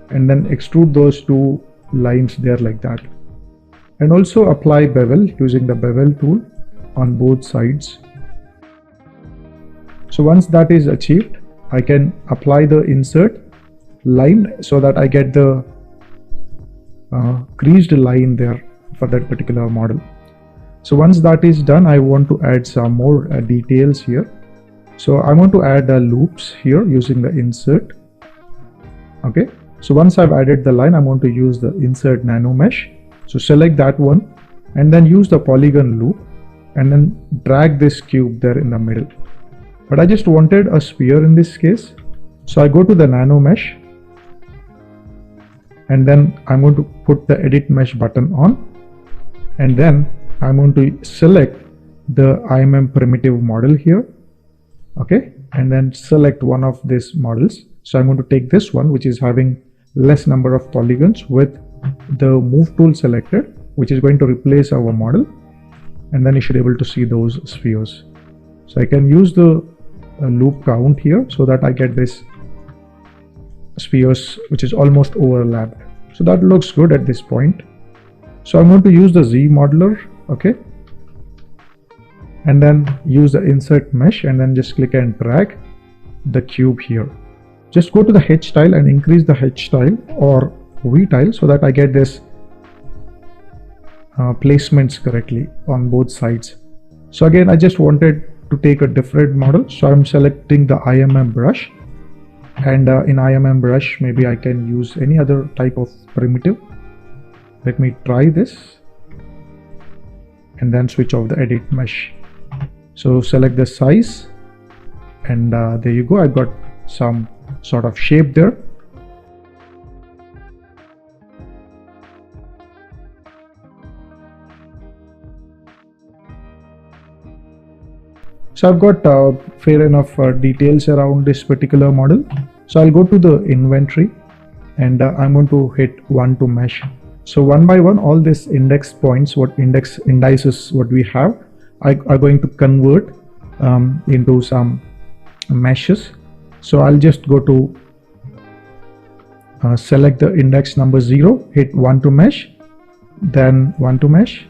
and then extrude those two lines there like that. And also apply bevel using the bevel tool on both sides. So once that is achieved, I can apply the insert line so that I get the creased line there for that particular model. So once that is done, I want to add some more details here. So I want to add loops here using the insert. Okay, so once I've added the line, I'm going to use the insert nano mesh. So select that one and then use the polygon loop and then drag this cube there in the middle. But I just wanted a sphere in this case. So I go to the nano mesh and then I'm going to put the edit mesh button on, and then I'm going to select the IMM primitive model here. Okay, and then select one of these models. So I'm going to take this one, which is having less number of polygons, with the move tool selected, which is going to replace our model, and then you should be able to see those spheres. So I can use the loop count here so that I get this spheres which is almost overlapped. So that looks good at this point. So I'm going to use the Z modeler, okay, and then use the insert mesh and then just click and drag the cube here. Just go to the H tile and increase the H tile or V tile so that I get this placements correctly on both sides. So again, I just wanted to take a different model, so I'm selecting the IMM brush, and in IMM brush maybe I can use any other type of primitive. Let me try this and then switch off the edit mesh. So select the size, and there you go, I've got some sort of shape there. So I've got fair enough details around this particular model. So I'll go to the inventory and I'm going to hit 1 to mesh. So one by one, all these index points, indices what we have are going to convert into some meshes. So I'll just go to select the index number 0, hit 1 to mesh, then 1 to mesh,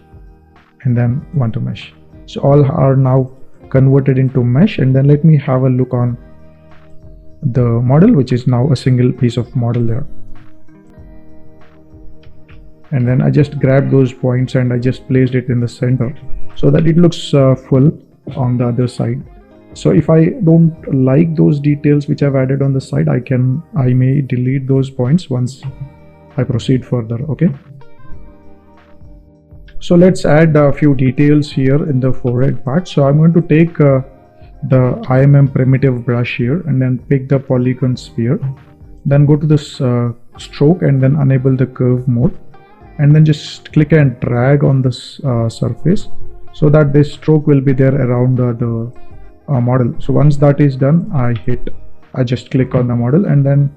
and then 1 to mesh. So all are now converted into mesh, and then let me have a look on the model, which is now a single piece of model there. And then I just grabbed those points and I just placed it in the center so that it looks full on the other side. So if I don't like those details which I've added on the side, I may delete those points once I proceed further. Okay, so let's add a few details here in the forehead part. So I'm going to take the IMM primitive brush here and then pick the polygon sphere, then go to this stroke and then enable the curve mode, and then just click and drag on this surface so that this stroke will be there around the model. So once that is done, I just click on the model and then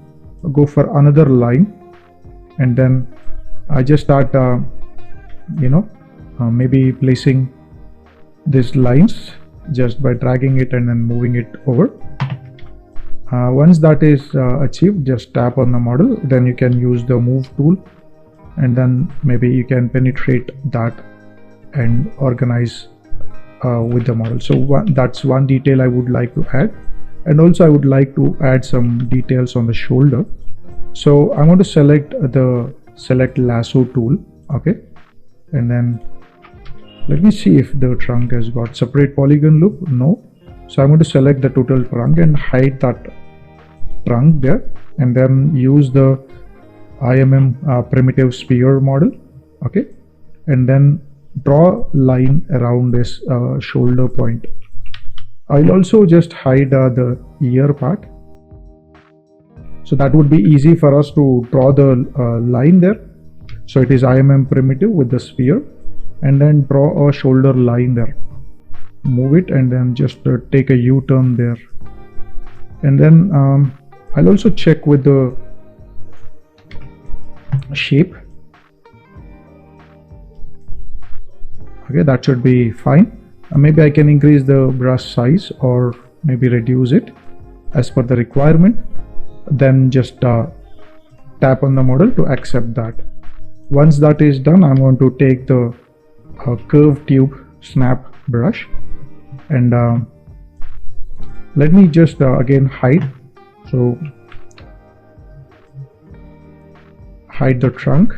go for another line, and then I just start maybe placing these lines just by dragging it and then moving it over. Once that is achieved, just tap on the model, then you can use the move tool, and then maybe you can penetrate that and organize with the model. So that's one detail I would like to add, and also I would like to add some details on the shoulder. So I'm going to select lasso tool, okay, and then let me see if the trunk has got separate polygon loop. No. So I'm going to select the total trunk and hide that trunk there, and then use the IMM primitive sphere model, okay, and then draw line around this shoulder point. I'll also just hide the ear part, so that would be easy for us to draw the line there. So it is IMM primitive with the sphere, and then draw a shoulder line there, move it, and then just take a U-turn there. And then I'll also check with the shape. Okay, that should be fine. Maybe I can increase the brush size or maybe reduce it. as per the requirement. Then just tap on the model to accept that. Once that is done, I'm going to take the curved tube snap brush and let me just again hide. So hide the trunk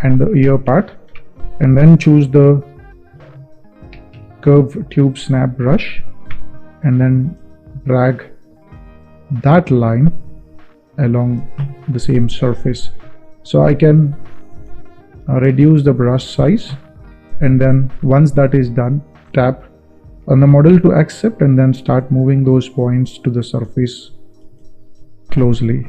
and the ear part, and then choose the curved tube snap brush and then drag that line along the same surface. So I can reduce the brush size, and then once that is done, tap on the model to accept and then start moving those points to the surface closely.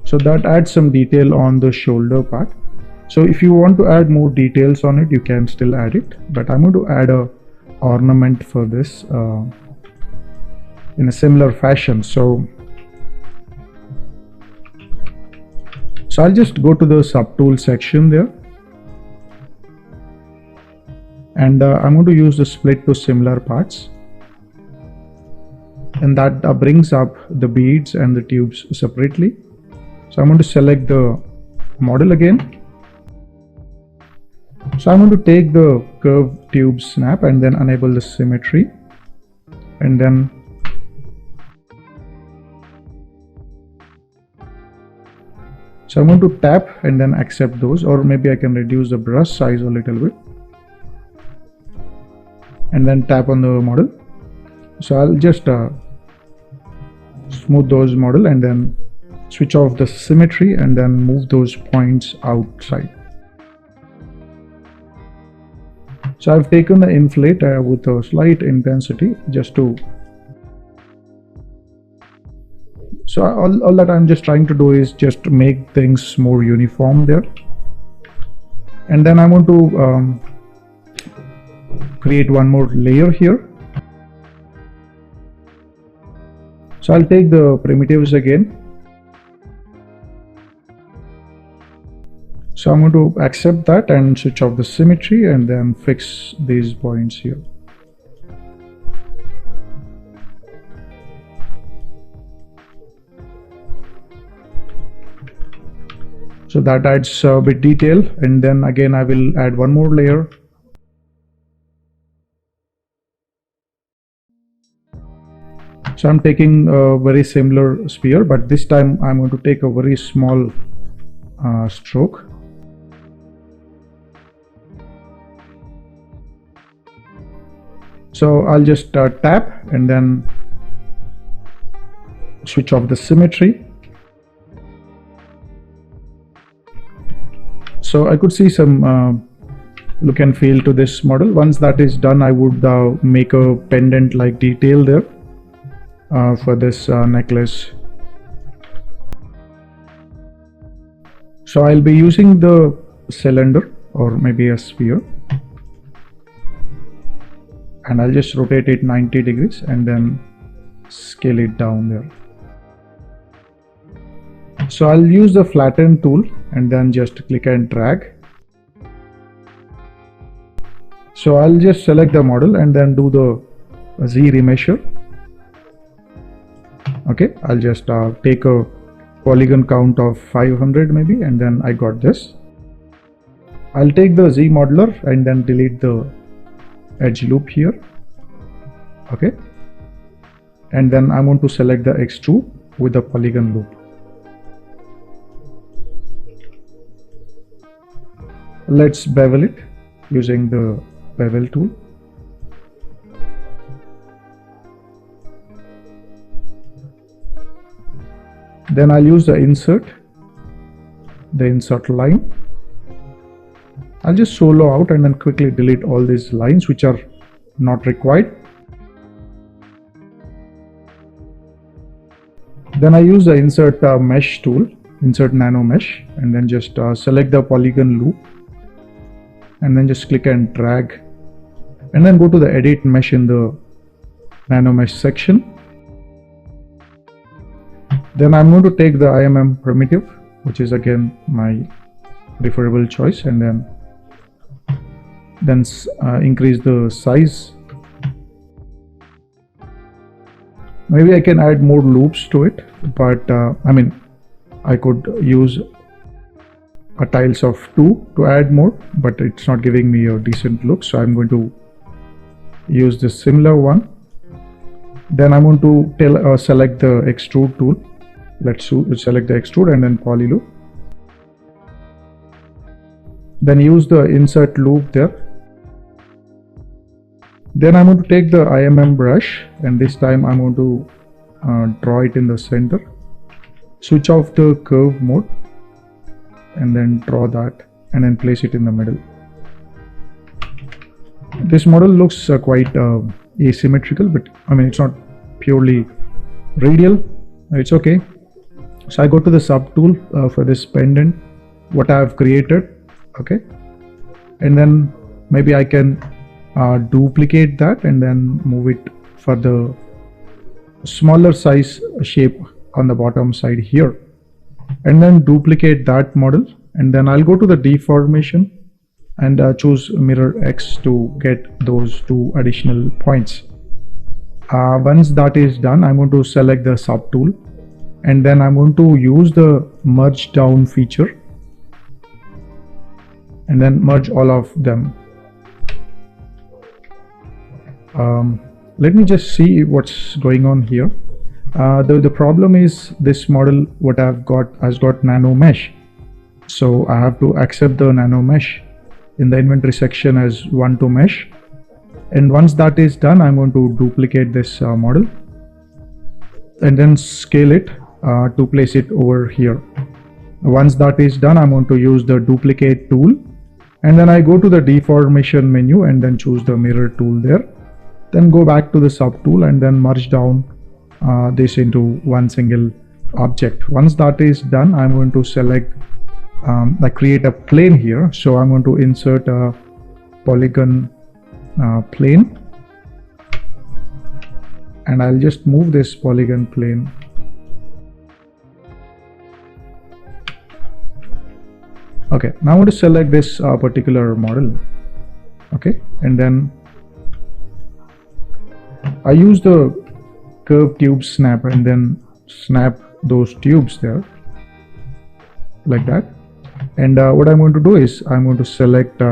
So that adds some detail on the shoulder part. So if you want to add more details on it, you can still add it, but I'm going to add a ornament for this in a similar fashion. So I'll just go to the subtool section there, and I'm going to use the split to similar parts, and that brings up the beads and the tubes separately. So I'm going to select the model again. So I'm going to take the curved tube snap and then enable the symmetry, and then so I'm going to tap and then accept those, or maybe I can reduce the brush size a little bit and then tap on the model. So I'll just smooth those model and then switch off the symmetry and then move those points outside. So I've taken the inflate with a slight intensity just to, so all that I'm just trying to do is just make things more uniform there. And then I want to create one more layer here. So I'll take the primitives again. So I'm going to accept that and switch off the symmetry and then fix these points here. So that adds a bit detail, and then again I will add one more layer. So I'm taking a very similar sphere, but this time I'm going to take a very small stroke. So I'll just tap and then switch off the symmetry. So I could see some look and feel to this model. Once that is done, I would make a pendant like detail there for this necklace. So I'll be using the cylinder or maybe a sphere, and I'll just rotate it 90 degrees and then scale it down there. So I'll use the flatten tool and then just click and drag. So I'll just select the model and then do the Z remeasure. Okay, I'll just take a polygon count of 500 maybe, and then I got this. I'll take the Z modeler and then delete the edge loop here. Okay, and then I'm going to select the extrude with the polygon loop. Let's bevel it using the bevel tool. Then I'll use the insert line. I'll just solo out and then quickly delete all these lines which are not required. Then I use the insert mesh tool, insert nano mesh, and then just select the polygon loop and then just click and drag, and then go to the edit mesh in the nano mesh section. Then I'm going to take the IMM primitive which is again my preferable choice, and then increase the size. Maybe I can add more loops to it, but I mean, I could use a tiles of 2 to add more, but it's not giving me a decent look, so I'm going to use this similar one. Then I'm going to select the extrude tool. Let's select the extrude and then poly loop. Then use the insert loop there. Then I'm going to take the IMM brush, and this time I'm going to draw it in the center. Switch off the curve mode and then draw that and then place it in the middle. This model looks quite asymmetrical, but I mean, it's not purely radial. It's okay. So I go to the sub tool for this pendant, what I have created. Okay, and then maybe I can duplicate that and then move it for the smaller size shape on the bottom side here, and then duplicate that model, and then I'll go to the deformation and choose mirror X to get those 2 additional points. Once that is done, I'm going to select the sub tool, and then I'm going to use the merge down feature and then merge all of them. Let me just see what's going on here. The problem is this model what I've got has got nano mesh, so I have to accept the nano mesh in the inventory section as 1 to mesh, and once that is done, I'm going to duplicate this model and then scale it to place it over here. Once that is done, I'm going to use the duplicate tool, and then I go to the deformation menu and then choose the mirror tool there. Then go back to the sub tool and then merge down this into one single object. Once that is done, I'm going to select create a plane here, so I'm going to insert a polygon plane, and I'll just move this polygon plane. Okay, now I'm going to select this particular model. Okay, and then I use the curve tube snap and then snap those tubes there like that. And what I'm going to do is I'm going to select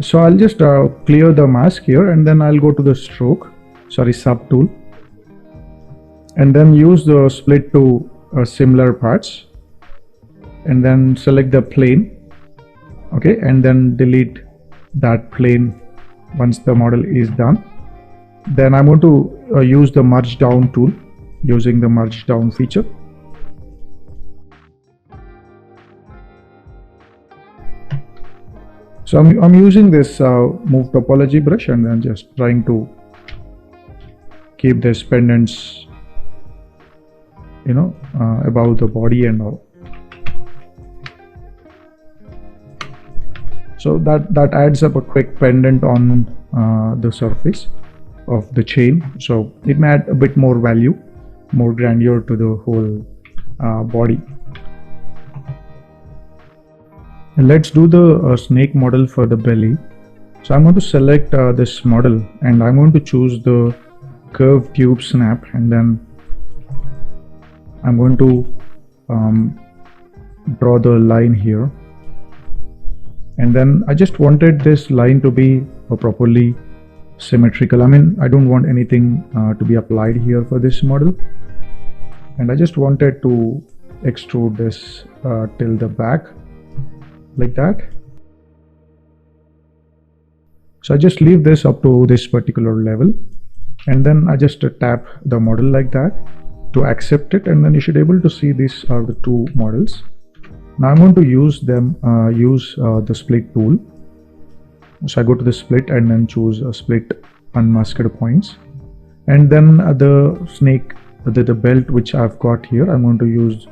so I'll just clear the mask here, and then I'll go to the sub tool, and then use the split to similar parts, and then select the plane. Okay, and then delete that plane once the model is done. Then I'm going to use the merge down tool using the merge down feature. So I'm using this move topology brush, and then just trying to keep this pendants, you know, above the body and all. So that adds up a quick pendant on the surface of the chain. So it may add a bit more value, more grandeur to the whole body. And let's do the snake model for the belly. So I'm going to select this model, and I'm going to choose the curve tube snap, and then I'm going to draw the line here, and then I just wanted this line to be properly symmetrical. I mean, I don't want anything to be applied here for this model, and I just wanted to extrude this till the back like that. So I just leave this up to this particular level, and then I just tap the model like that to accept it, and then you should be able to see these are the 2 models. Now I'm going to use them, the split tool. So I go to the split and then choose a split unmasked points. And then the snake, the belt which I've got here, I'm going to use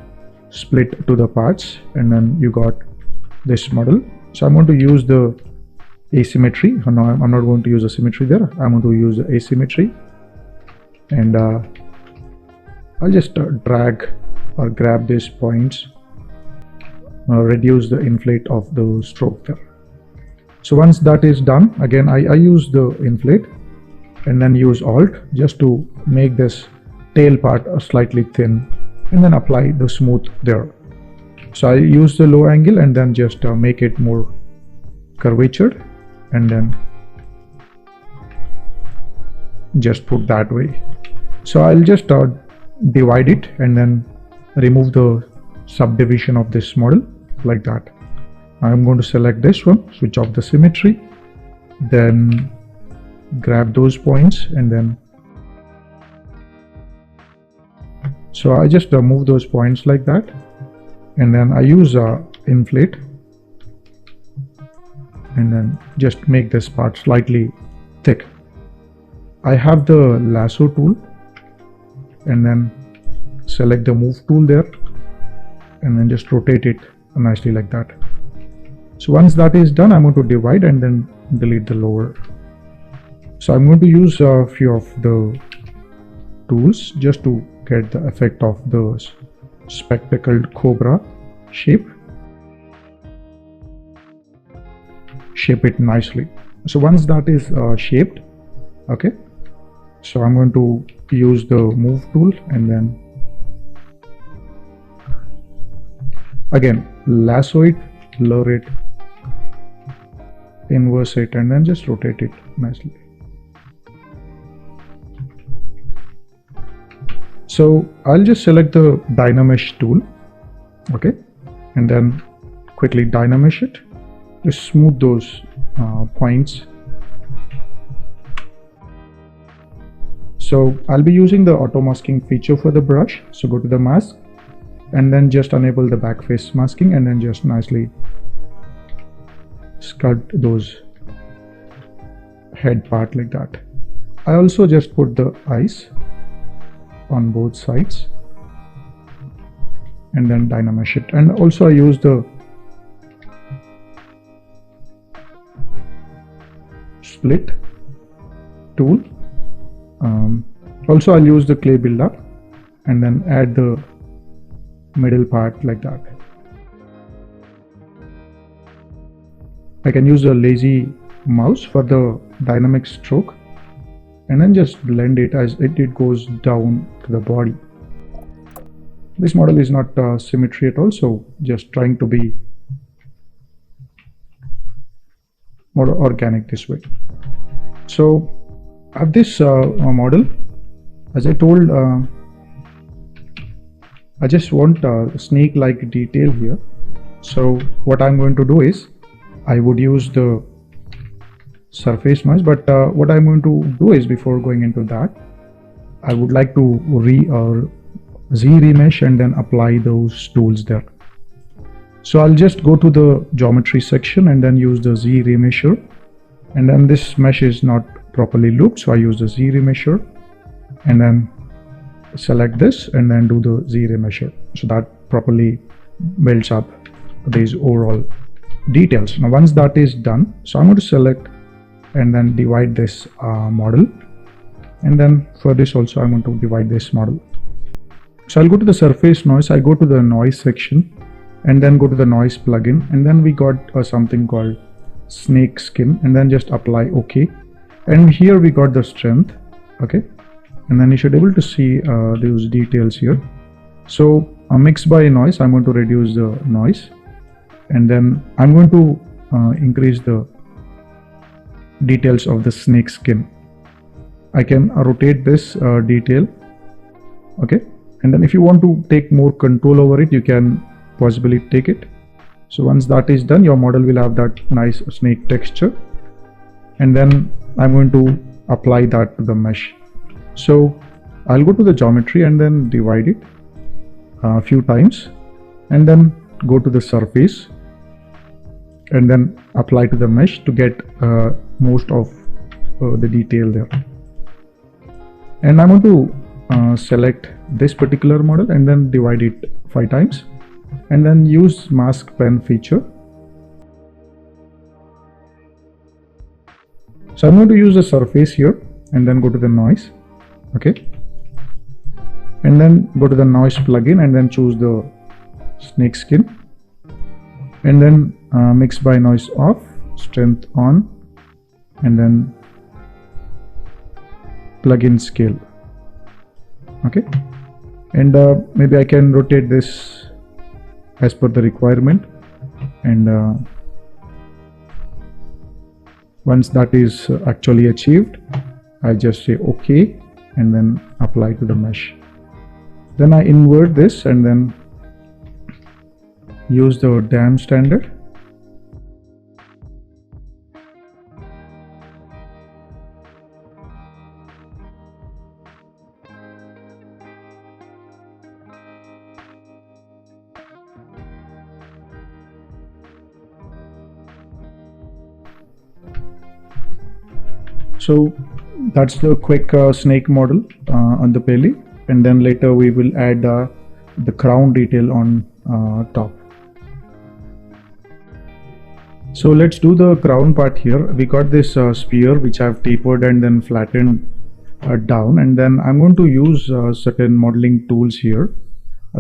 split to the parts, and then you got this model. So I'm going to use the asymmetry. No, I'm not going to use a symmetry there. I'm going to use the asymmetry, and I'll just drag or grab these points, reduce the inflate of the stroke there. So once that is done, again I use the inflate and then use Alt just to make this tail part slightly thin, and then apply the smooth there. So I use the low angle and then just make it more curvatured, and then just put that way. So I'll just divide it and then remove the subdivision of this model like that. I'm going to select this one, switch off the symmetry, then grab those points, and then so I just move those points like that, and then I use inflate and then just make this part slightly thick. I have the lasso tool, and then select the move tool there, and then just rotate it nicely like that. So once that is done, I'm going to divide and then delete the lower. So I'm going to use a few of the tools just to get the effect of the spectacled cobra shape. Shape it nicely. So once that is shaped, okay, so I'm going to use the move tool and then again lasso it, lower it, inverse it, and then just rotate it nicely. So I'll just select the Dynamesh tool, okay, and then quickly Dynamesh it, just smooth those points. So I'll be using the auto masking feature for the brush. So go to the mask and then just enable the back face masking, and then just nicely sculpt those head part like that. I also just put the eyes on both sides and then Dynamesh it, and also I use the split tool. Also I'll use the clay buildup and then add the middle part like that. I can use a lazy mouse for the dynamic stroke, and then just blend it as it goes down to the body. This model is not symmetry at all, so just trying to be more organic this way. So I have this model, as I told, I just want a snake-like detail here. So what I'm going to do is I would use the surface noise, but what I'm going to do is, before going into that, I would like to Z remesh and then apply those tools there. So I'll just go to the geometry section and then use the Z remesher, and then this mesh is not properly looped, so I use the Z remesher and then select this and then do the Z remesher, so that properly builds up these overall details. Now once that is done, so I'm going to select and then divide this model, and then for this also I'm going to divide this model. So I'll go to the surface noise, I go to the noise section and then go to the noise plugin, and then we got something called snake skin, and then just apply OK, and here we got the strength, okay, and then you should be able to see those details here. So mix by noise, I'm going to reduce the noise, and then I'm going to increase the details of the snake skin. I can rotate this detail, okay, and then if you want to take more control over it, you can possibly take it. So once that is done, your model will have that nice snake texture, and then I'm going to apply that to the mesh. So I'll go to the geometry and then divide it a few times, and then go to the surface and then apply to the mesh to get most of the detail there. And I'm going to select this particular model and then divide it 5 times, and then use mask pen feature. So I'm going to use the surface here and then go to the noise, okay, and then go to the noise plugin and then choose the snake skin, and then mix by noise off, strength on, and then plugin scale, okay. And maybe I can rotate this as per the requirement, and once that is actually achieved, I just say OK and then apply to the mesh. Then I invert this and then use the dam standard. So that's the quick snake model on the belly, and then later we will add the crown detail on top. So let's do the crown part here. We got this spear which I've tapered and then flattened down, and then I'm going to use certain modeling tools here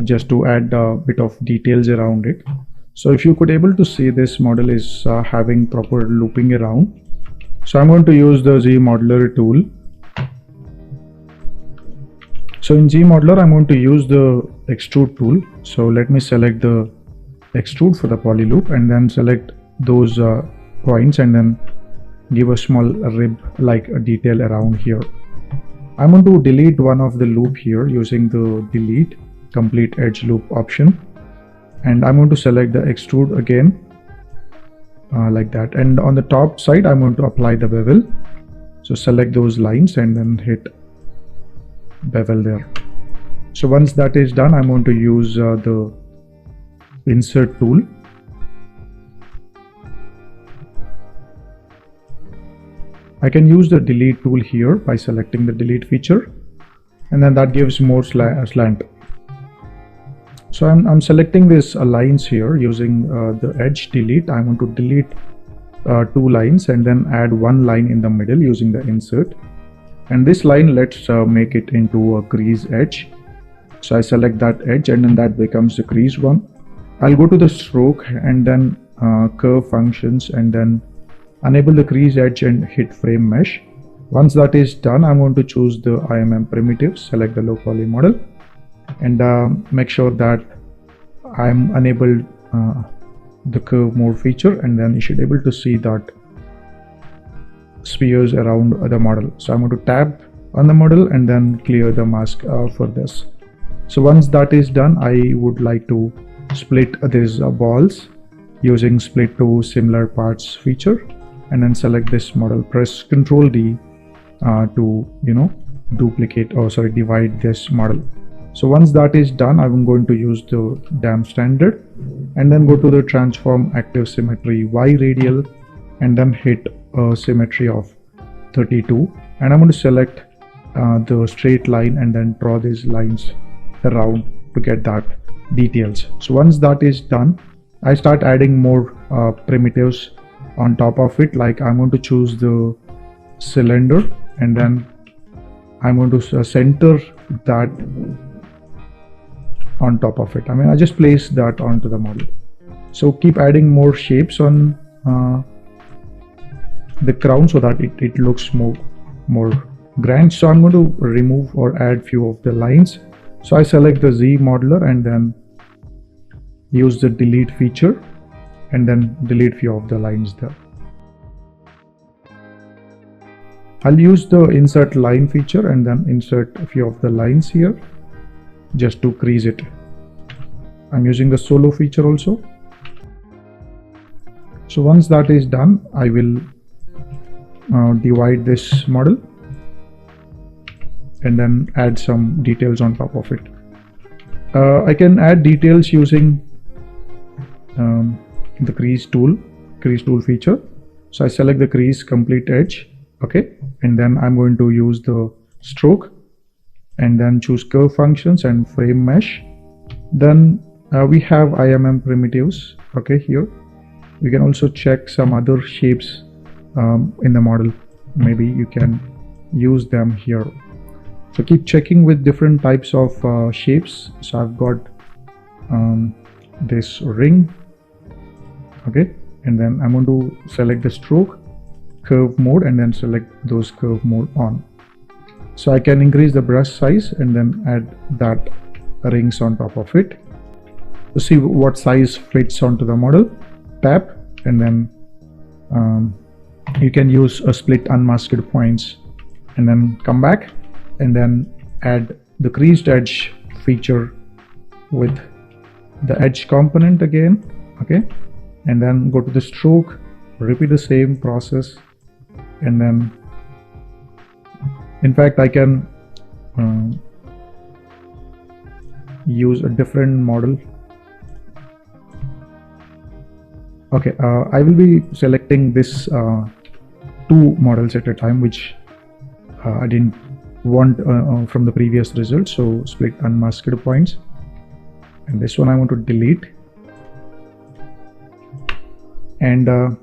just to add a bit of details around it. So if you could able to see, this model is having proper looping around. So I'm going to use the Z modeler tool. So in Z modeler, I'm going to use the extrude tool. So let me select the extrude for the poly loop and then select those points and then give a small rib like a detail around here. I'm going to delete one of the loop here using the delete complete edge loop option, and I'm going to select the extrude again. Like that, and on the top side I'm going to apply the bevel. So select those lines and then hit bevel there. So once that is done, I'm going to use the insert tool. I can use the delete tool here by selecting the delete feature, and then that gives more slant. So I'm selecting this lines here using the edge delete. I want to delete 2 lines and then add 1 line in the middle using the insert. And this line, let's make it into a crease edge. So I select that edge and then that becomes the crease one. I'll go to the stroke and then curve functions and then enable the crease edge and hit frame mesh. Once that is done, I'm going to choose the IMM primitive, select the low poly model, and make sure that I'm enabled the curve mode feature, and then you should be able to see that spheres around the model. So I'm going to tap on the model and then clear the mask for this. So once that is done, I would like to split these balls using split to similar parts feature, and then select this model, press Ctrl D to divide this model. So once that is done, I'm going to use the dam standard and then go to the transform active symmetry Y radial and then hit a symmetry of 32, and I'm going to select the straight line and then draw these lines around to get that details. So once that is done, I start adding more primitives on top of it. Like I'm going to choose the cylinder and then I'm going to center that on top of it. I just place that onto the model. So keep adding more shapes on the crown so that it looks more grand. So I'm going to remove or add few of the lines. So I select the Z modeler and then use the delete feature and then delete few of the lines there. I'll use the insert line feature and then insert a few of the lines here just to crease it. I'm using the solo feature also. So once that is done, I will divide this model and then add some details on top of it. I can add details using the crease tool feature. So I select the crease complete edge, okay, and then I'm going to use the stroke and then choose curve functions and frame mesh. Then we have IMM primitives. Okay, here you can also check some other shapes in the model. Maybe you can use them here. So keep checking with different types of shapes. So I've got this ring. Okay, and then I'm going to select the stroke, curve mode, and then select those curve mode on. So I can increase the brush size and then add that rings on top of it. To see what size fits onto the model, tap, and then you can use a split unmasked points, and then come back and then add the creased edge feature with the edge component again. Okay, and then go to the stroke, repeat the same process, and then in fact I can use a different model. Okay, I will be selecting this two models at a time, which I didn't want from the previous result. So split unmasked points, and this one I want to delete, and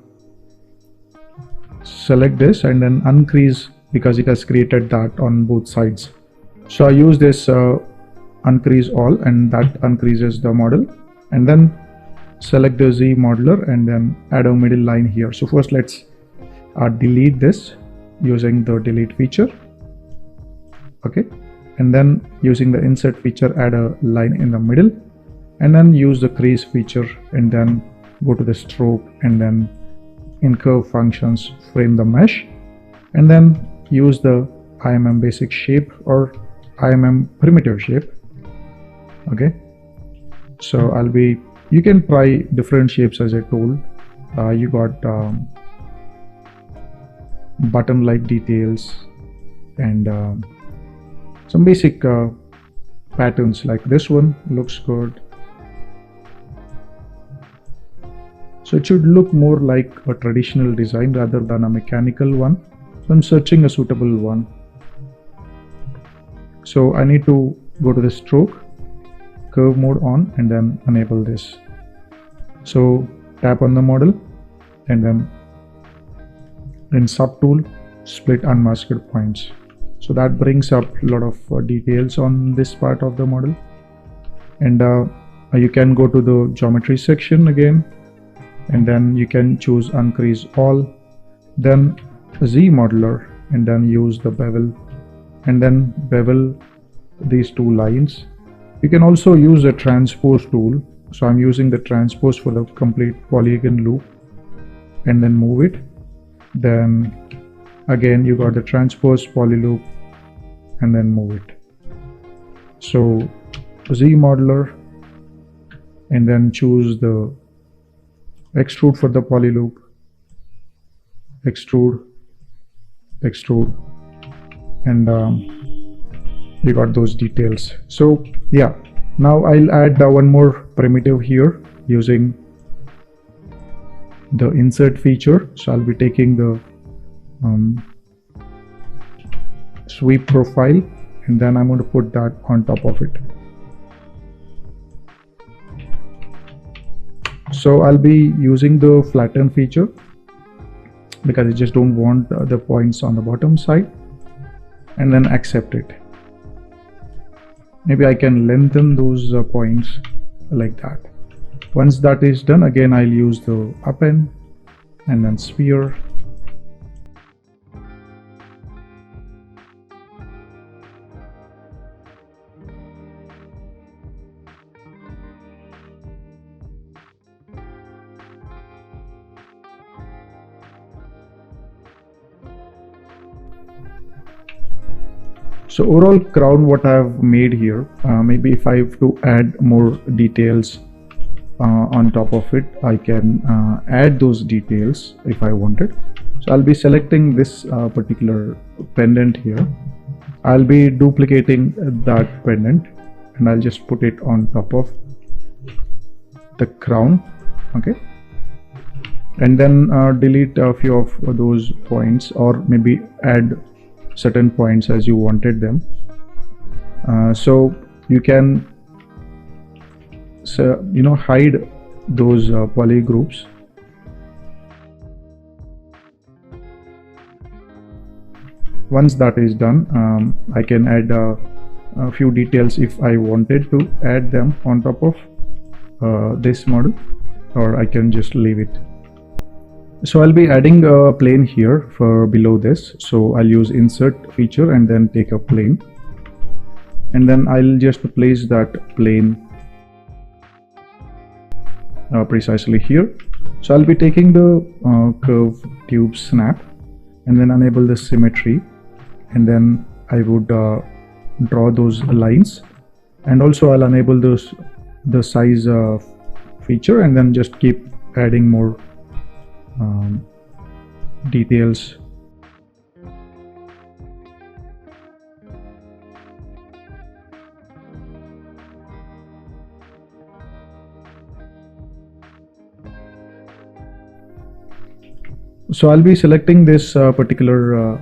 select this and then uncrease, because it has created that on both sides. So I use this uncrease all, and that uncreases the model, and then select the Z modeler and then add a middle line here. So first let's delete this using the delete feature. Okay, and then using the insert feature, add a line in the middle, and then use the crease feature, and then go to the stroke, and then in curve functions frame the mesh, and then use the IMM basic shape or IMM primitive shape. Okay, so you can try different shapes as I told. You got button like details and some basic patterns like this one looks good. So it should look more like a traditional design rather than a mechanical one. So I'm searching a suitable one. So I need to go to the stroke, curve mode on, and then enable this. So tap on the model, and then in subtool, split unmasked points. So that brings up a lot of details on this part of the model. And you can go to the geometry section again, and then you can choose uncrease all, then Z modeler, and then use the bevel, and then bevel these two lines. You can also use the transpose tool. So I'm using the transpose for the complete polygon loop, and then move it. Then again you got the transpose poly loop, and then move it. So Z modeler, and then choose the extrude for the poly loop, extrude, extrude, and you got those details. So yeah, now I'll add one more primitive here using the insert feature. So I'll be taking the sweep profile, and then I'm going to put that on top of it. So I'll be using the flatten feature because I just don't want the points on the bottom side, and then accept it. Maybe I can lengthen those points like that. Once that is done, again I'll use the append and then sphere. So overall crown what I've made here, maybe if I have to add more details on top of it, I can add those details if I wanted. So I'll be selecting this particular pendant here. I'll be duplicating that pendant, and I'll just put it on top of the crown. Okay, and then delete a few of those points, or maybe add certain points as you wanted them. So you can hide those poly groups. Once that is done, I can add a few details if I wanted to add them on top of this model, or I can just leave it. So I'll be adding a plane here for below this. So I'll use insert feature and then take a plane, and then I'll just place that plane precisely here. So I'll be taking the curve tube snap and then enable the symmetry, and then I would draw those lines, and also I'll enable the size feature, and then just keep adding more details. So I'll be selecting this particular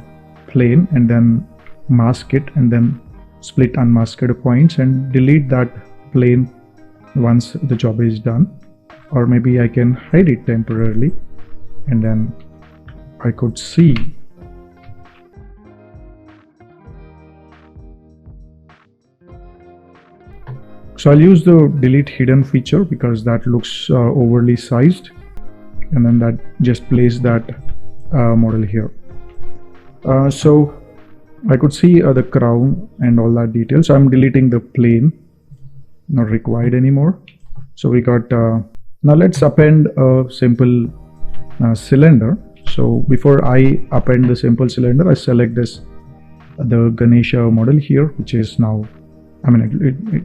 plane and then mask it, and then split unmasked points and delete that plane once the job is done, or maybe I can hide it temporarily and then I could see. So I'll use the delete hidden feature because that looks overly sized, and then that just place that model here. So I could see the crown and all that detail, so I'm deleting the plane, not required anymore. So we got now let's append a simple cylinder. So before I append the simple cylinder, I select the Ganesha model here, which is now,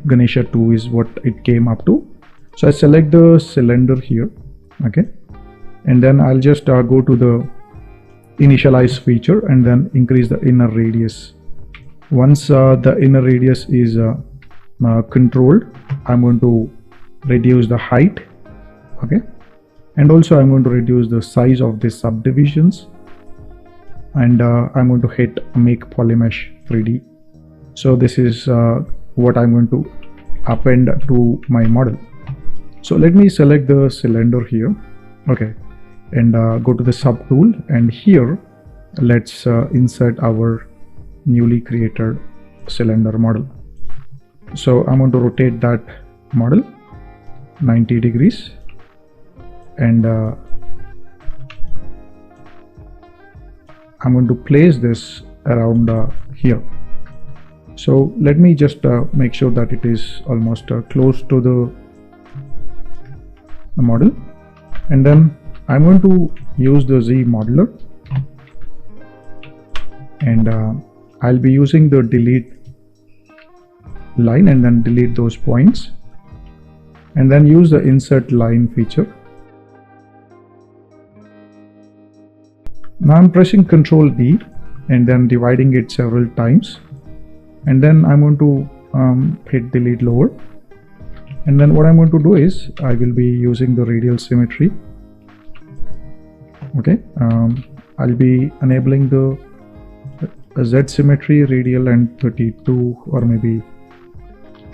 Ganesha 2 is what it came up to. So I select the cylinder here, okay, and then I'll just go to the initialize feature and then increase the inner radius. Once the inner radius is controlled, I'm going to reduce the height, okay, and also I'm going to reduce the size of the subdivisions, and I'm going to hit make polymesh 3D. So this is what I'm going to append to my model. So let me select the cylinder here, okay, and go to the sub tool, and here let's insert our newly created cylinder model. So I'm going to rotate that model 90 degrees, and I'm going to place this around here. So let me just make sure that it is almost close to the model, and then I'm going to use the Z modeler, and I'll be using the delete line and then delete those points, and then use the insert line feature. Now I'm pressing Ctrl D and then dividing it several times, and then I'm going to hit delete lower, and then what I'm going to do is I will be using the radial symmetry, okay. I'll be enabling the Z symmetry, radial and 32 or maybe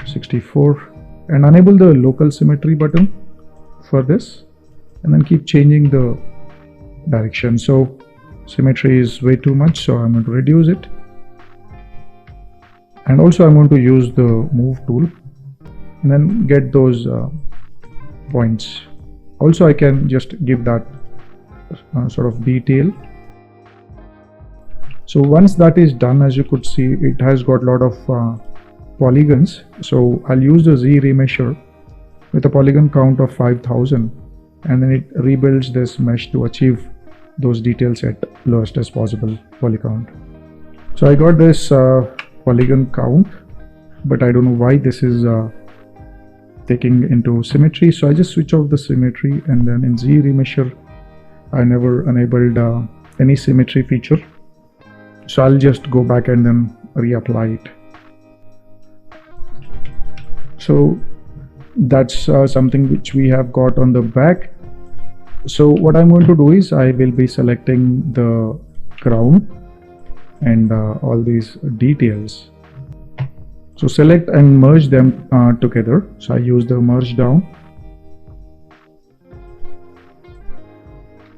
64, and enable the local symmetry button for this, and then keep changing the direction. So symmetry is way too much, so I'm going to reduce it, and also I'm going to use the move tool and then get those points. Also I can just give that sort of detail. So once that is done, as you could see, it has got a lot of polygons. So I'll use the Z remeasure with a polygon count of 5000, and then it rebuilds this mesh to achieve those details at lowest as possible poly count. So I got this polygon count, but I don't know why this is taking into symmetry. So I just switch off the symmetry, and then in Z remeasure I never enabled any symmetry feature. So I'll just go back and then reapply it. So that's something which we have got on the back. So what I'm going to do is I will be selecting the crown and all these details. So select and merge them together. So I use the merge down,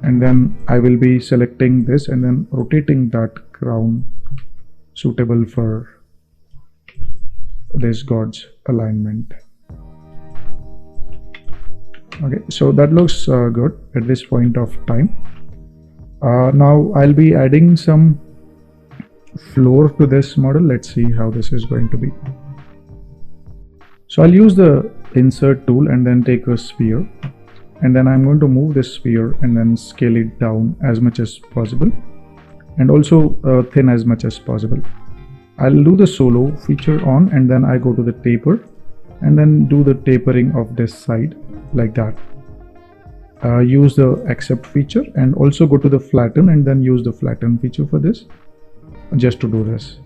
and then I will be selecting this and then rotating that crown suitable for this god's alignment. Okay, so that looks good at this point of time. Now I'll be adding some floor to this model. Let's see how this is going to be. So I'll use the insert tool and then take a sphere, and then I'm going to move this sphere and then scale it down as much as possible, and also thin as much as possible. I'll do the solo feature on, and then I go to the taper and then do the tapering of this side like that. Use the accept feature and also go to the flatten and then use the flatten feature for this, just to do this.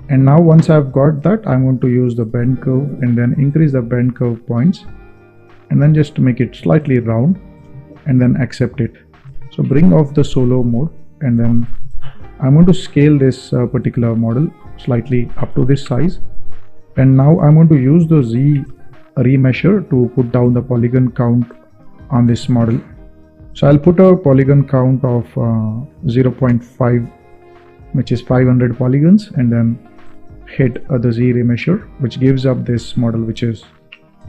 And now once I've got that, I'm going to use the bend curve and then increase the bend curve points and then just to make it slightly round and then accept it. So bring off the solo mode, and then I'm going to scale this particular model slightly up to this size. And now I'm going to use the Z remeasure to put down the polygon count on this model. So I'll put a polygon count of 0.5, which is 500 polygons, and then hit the Z remeasure, which gives up this model which is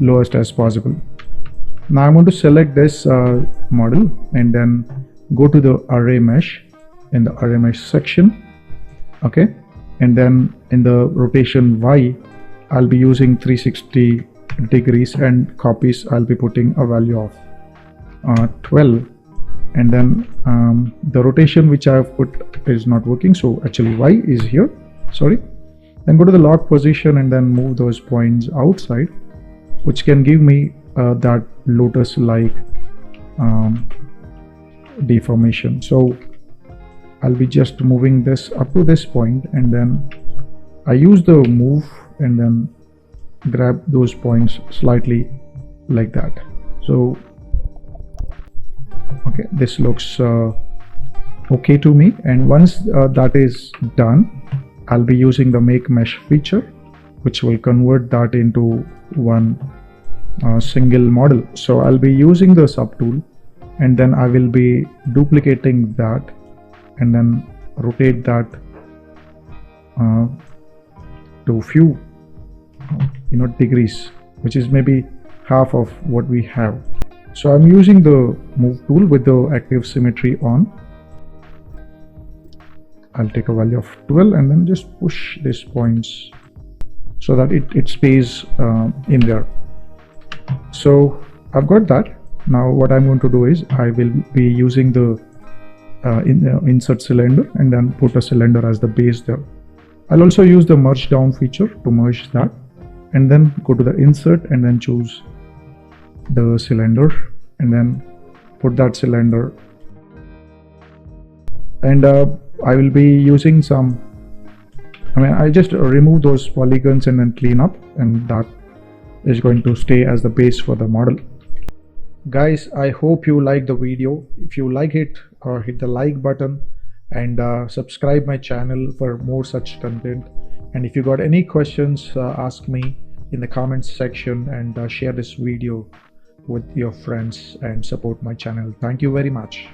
lowest as possible. Now I'm going to select this model and then go to the array mesh in the array mesh section. Okay, and then in the rotation Y, I'll be using 360 degrees, and copies I'll be putting a value of 12, and then the rotation which I have put is not working, so actually Y is here, sorry. Then go to the lock position and then move those points outside, which can give me that lotus like deformation. So I'll be just moving this up to this point, and then I use the move and then grab those points slightly like that. So okay, this looks okay to me, and once that is done, I'll be using the make mesh feature, which will convert that into one single model. So I'll be using the subtool, and then I will be duplicating that and then rotate that to few degrees, which is maybe half of what we have. So I'm using the move tool with the active symmetry on. I'll take a value of 12 and then just push these points so that it stays in there. So I've got that. Now what I'm going to do is I will be using the insert cylinder and then put a cylinder as the base there. I'll also use the merge down feature to merge that, and then go to the insert and then choose the cylinder and then put that cylinder, and I will be using some, I just remove those polygons and then clean up, and that is going to stay as the base for the model. Guys, I hope you like the video. If you like it, hit the like button and subscribe my channel for more such content. And if you got any questions, ask me in the comments section, and share this video with your friends and support my channel. Thank you very much.